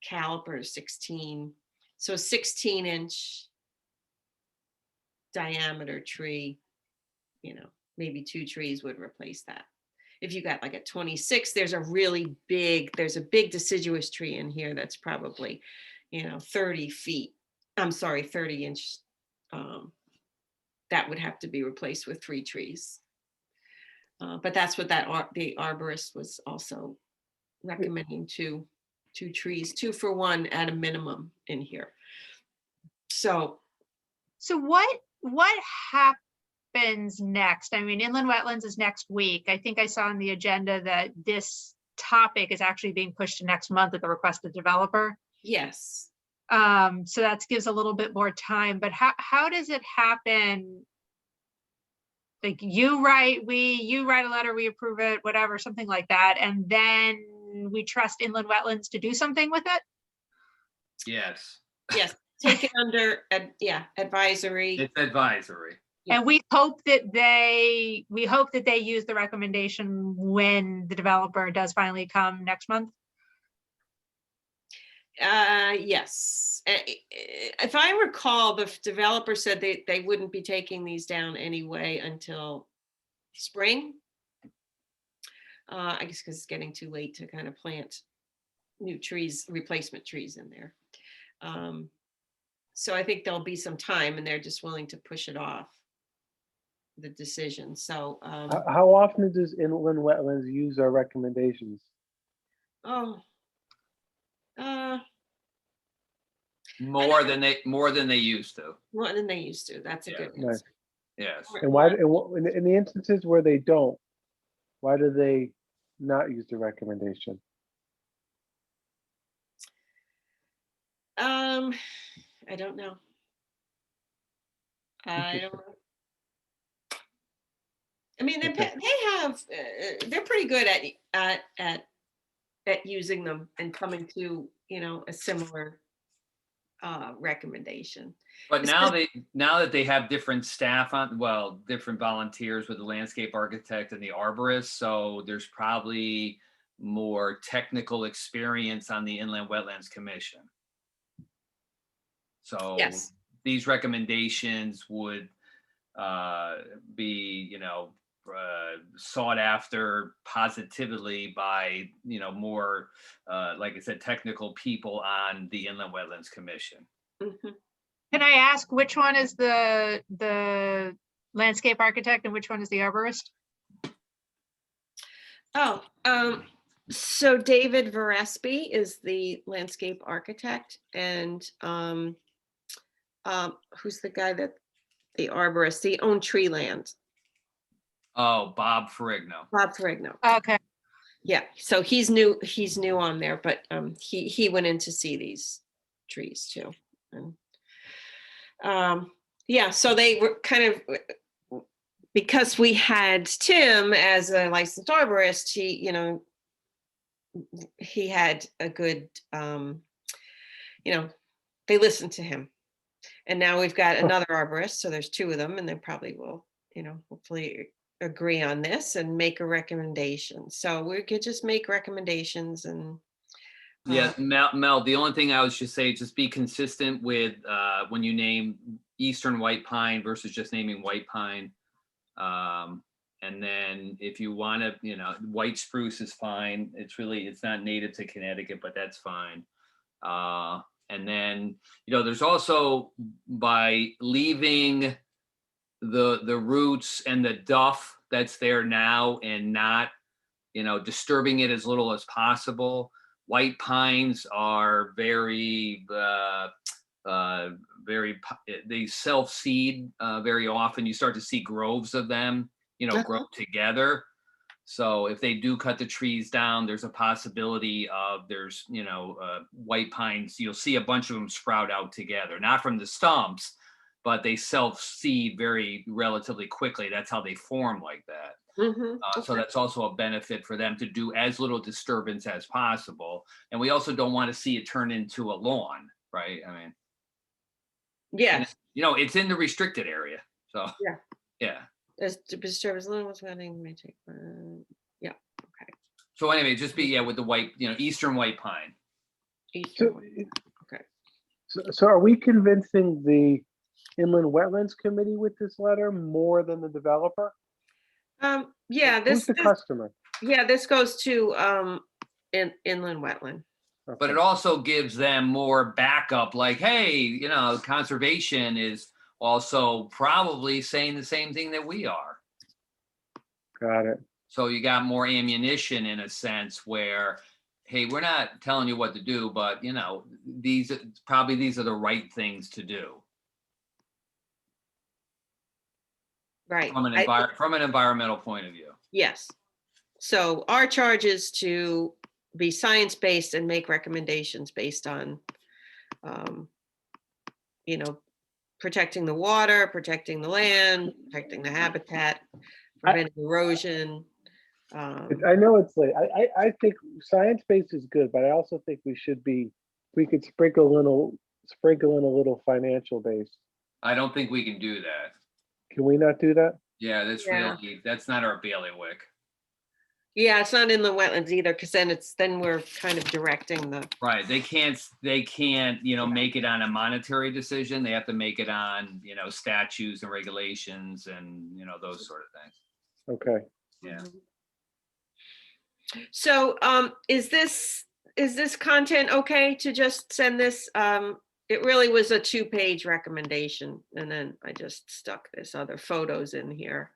calipers, 16. So 16-inch diameter tree, you know, maybe 2 trees would replace that. If you got like a 26, there's a big deciduous tree in here that's probably, you know, 30 feet. I'm sorry, 30-inch. That would have to be replaced with 3 trees. But that's what the arborist was also recommending, 2 trees, 2 for 1 at a minimum in here. So what happens next? I mean, inland wetlands is next week. I think I saw on the agenda that this topic is actually being pushed to next month at the request of the developer. yes. So that gives a little bit more time, but how does it happen? Like you write a letter, we approve it, whatever, something like that. And then we trust inland wetlands to do something with it? Yes, Yes, take it under, advisory. it's advisory. Yeah. And we hope that they use the recommendation when the developer does finally come next month. Yes. If I recall, the developer said they wouldn't be taking these down anyway until spring. I guess because it's getting too late to kind of plant new trees, replacement trees in there. So I think there'll be some time and they're just willing to push it off, the decision. So, How often does inland wetlands use our recommendations? oh, More than they used to. more than they used to. That's a Yeah. good Nice. answer. Yes. And why, in the instances where they don't, why do they not use the recommendation? I don't know. I don't know. I mean, Okay. they're pretty good at using them and coming to, a similar recommendation. But It's now that they have different staff on, well, different volunteers with the landscape architect and the arborist, so there's probably more technical experience on the Inland Wetlands Commission. So Yes. these recommendations would be, sought after positively by, more, like I said, technical people on the Inland Wetlands Commission. Mhm. Can I ask which one is the landscape architect and which one is the arborist? Oh, so David Verespi is the landscape architect, and who's the guy the arborist? They own tree land. Oh, Bob Ferrigno. Bob Ferrigno. Okay, Yeah, so he's new on there, but he went in to see these trees too. And yeah, so they were kind of, because we had Tim as a licensed arborist, he had a good, they listened to him. And now we've got another arborist, so there's two of them, and they probably will, hopefully agree on this and make a recommendation. So we could just make recommendations and. Yeah, Mel, the only thing I would just say, just be consistent with when you name Eastern white pine versus just naming white pine. And then if you want to, white spruce is fine. It's not native to Connecticut, but that's fine. And then, there's also, by leaving the roots and the duff that's there now and not, disturbing it as little as possible. White pines are very, they self-seed very often. You start to see groves of them, grow together. So if they do cut the trees down, there's a possibility of white pines, you'll see a bunch of them sprout out together, not from the stumps, but they self-seed very relatively quickly. That's how they form like that. So that's also a benefit for them to do as little disturbance as possible. And we also don't want to see it turn into a lawn, right? I mean, Yeah. it's in the restricted area. So, yeah. As disturbance, may take. Yeah. Okay. So anyway, just be, with the white, Eastern white pine. Eastern. Okay. So are we convincing the Inland Wetlands Committee with this letter more than the developer? Yeah, Who's the customer? Yeah, this goes to inland wetland. Okay. But it also gives them more backup, like, hey, conservation is also probably saying the same thing that we are. Got it. So you got more ammunition in a sense where, hey, we're not telling you what to do, but these are the right things to do. Right. From an environmental point of view. Yes. So our charge is to be science-based and make recommendations based on, protecting the water, protecting the land, protecting the habitat, preventing erosion. I know it's late. I think science-based is good, but I also think we could sprinkle in a little financial base. I don't think we can do that. Can we not do that? Yeah, that's Yeah. really, that's not our bailiwick. Yeah, it's not in the wetlands either, because then we're kind of directing the, Right, they can't, you know, make it on a monetary decision. They have to make it on, you know, statutes and regulations and, you know, those sort of things. Okay. Yeah. so, is this content okay to just send this? It really was a 2-page recommendation, and then I just stuck this other photos in here.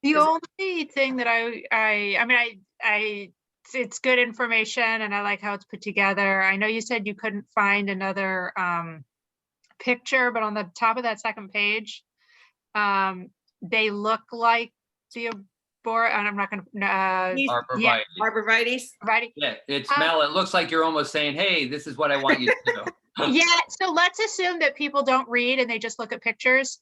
The Is- only thing that I mean, it's good information and I like how it's put together. I know you said you couldn't find another picture, but on the top of that second page, they look like the and I'm not gonna, These- yeah, Arborvitae. Arborvitae's? right. Yeah, it's Mel. It looks like you're almost saying, hey, this is what I want you to do. Yeah, so let's assume that people don't read and they just look at pictures.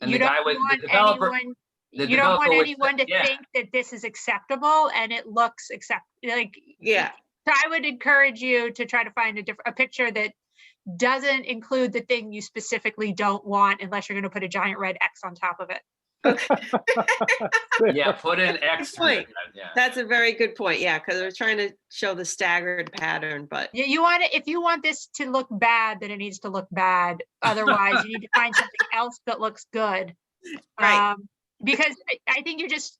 And You the guy don't with the want developer, anyone, the you don't want developer would anyone to yeah. think that this is acceptable and it looks like. Yeah, So I would encourage you to try to find a picture that doesn't include the thing you specifically don't want unless you're going to put a giant red X on top of it. Yeah, put in X. point. Yeah. that's a very good point. Yeah, because we're trying to show the staggered pattern, but You want it, if you want this to look bad, then it needs to look bad. Otherwise, you need to find something else that looks good. Right. Because I think you just,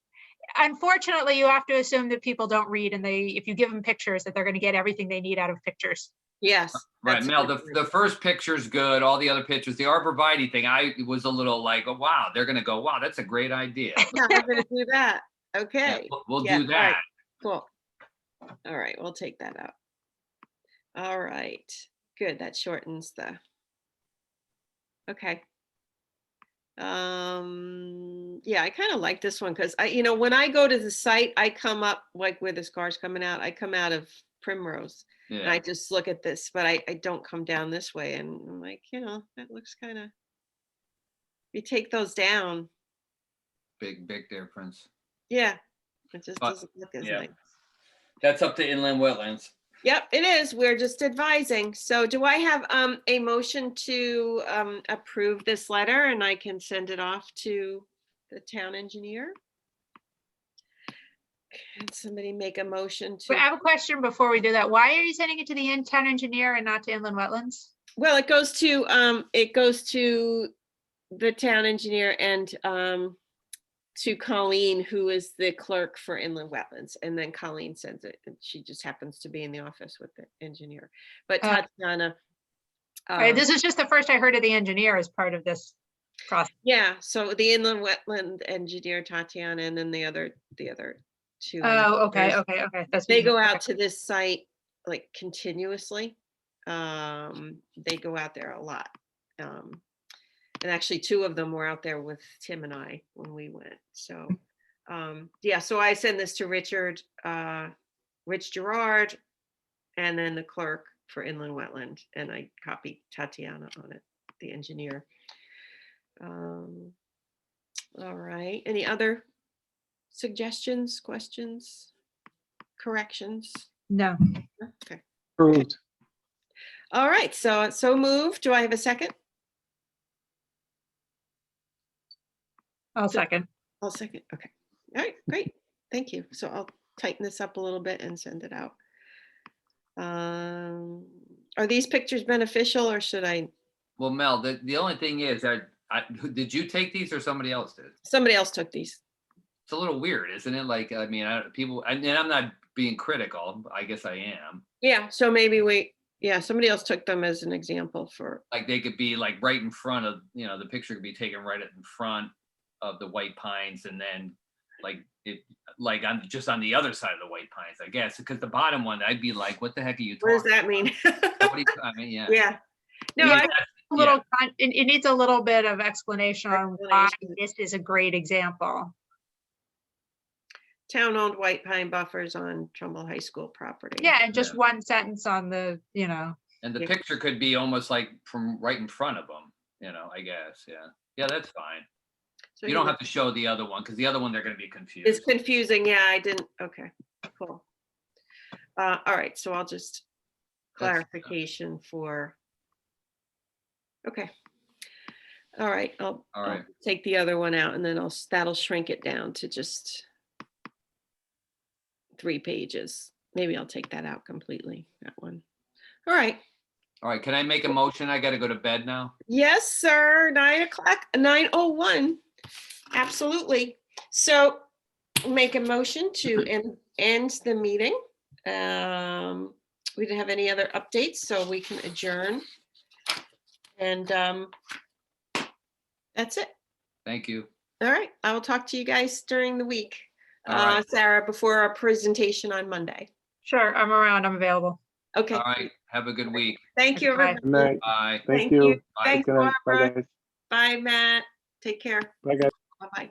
unfortunately, you have to assume that people don't read and if you give them pictures, that they're going to get everything they need out of pictures. yes. Right, that's a Mel, good the point. first picture's good. All the other pictures, the arborvitae thing, I was a little like, oh, wow, they're gonna go, wow, that's a great idea. Yeah, I'm gonna do that. Yeah, Okay. we'll Yeah, do all that. right, cool. All right, we'll take that out. All right, good. That shortens the. Okay. Yeah, I kind of like this one because when I go to the site, I come up like where this car's coming out, I come out of Primrose and I Yeah, just look at this, but I don't come down this way. And I'm like, that looks kind of, you take those down. big difference. Yeah, it just But, doesn't look as yeah. nice. That's up to inland wetlands. Yep, it is. We're just advising. So do I have a motion to approve this letter and I can send it off to the town engineer? Can somebody make a motion But I to, have a question before we do that. Why are you sending it to the town engineer and not to inland wetlands? well, it goes to the town engineer and to Colleen, who is the clerk for inland wetlands. And then Colleen sends it and she just happens to be in the office with the engineer. But Tatiana. Right, this is just the first I heard of the engineer as part of this process. Yeah, so the inland wetland engineer Tatiana and then the other two. Oh, okay, engineers, okay. That's They go out to this site like continuously. They go out there a lot. And actually 2 of them were out there with Tim and I when we went. So yeah, so I send this to Rich Gerard, and then the clerk for inland wetland, and I copy Tatiana on it, the engineer. All right, any other suggestions, questions, corrections? No, Okay, Approved. all right, so moved. Do I have a second? I'll second. I'll second. Okay. All right, great. Thank you. So I'll tighten this up a little bit and send it out. Are these pictures beneficial or should I? Well, Mel, the only thing is, did you take these or somebody else did? Somebody else took these. It's a little weird, isn't it? Like, I mean, people, and I'm not being critical. I guess I am. Yeah, so maybe somebody else took them as an example for. Like they could be like right in front of, the picture could be taken right in front of the white pines, and then I'm just on the other side of the white pines, I guess, because the bottom one, I'd be like, what the heck are you What talking does that mean? I mean, yeah. Yeah. No, Yeah, I, A little, it needs a little bit of explanation on why Explanation. this is a great example. town-owned white pine buffers on Trumbull High School property. Yeah, and just Yeah. one sentence on the, And the Yeah. picture could be almost like from right in front of them, I guess, yeah. Yeah, that's fine. So You don't have to show the other one, because the other one, they're gonna be It's confused. confusing. Yeah, I didn't. Okay, cool. All right, so I'll just That's- clarification for. Okay. All right, All I'll right. take the other one out and then that'll shrink it down to just 3 pages. Maybe I'll take that out completely, that one. All right. All right, can I make a motion? I gotta go to bed now. Yes, sir. 9:00, 9:01. Absolutely. So make a motion to end the meeting. We didn't have any other updates, so we can adjourn. And that's it. Thank you. All right. I will talk to you guys during the week. All right. Sarah, before our presentation on Monday. Sure, I'm around, I'm available. Okay. All right, have a good week. Thank you, Bye. everybody. Good night. Bye. Thank Thank you. you. Thanks, Good night. Bye, Barbara. guys. Bye, Matt. Take care. Bye, guys. Bye-bye.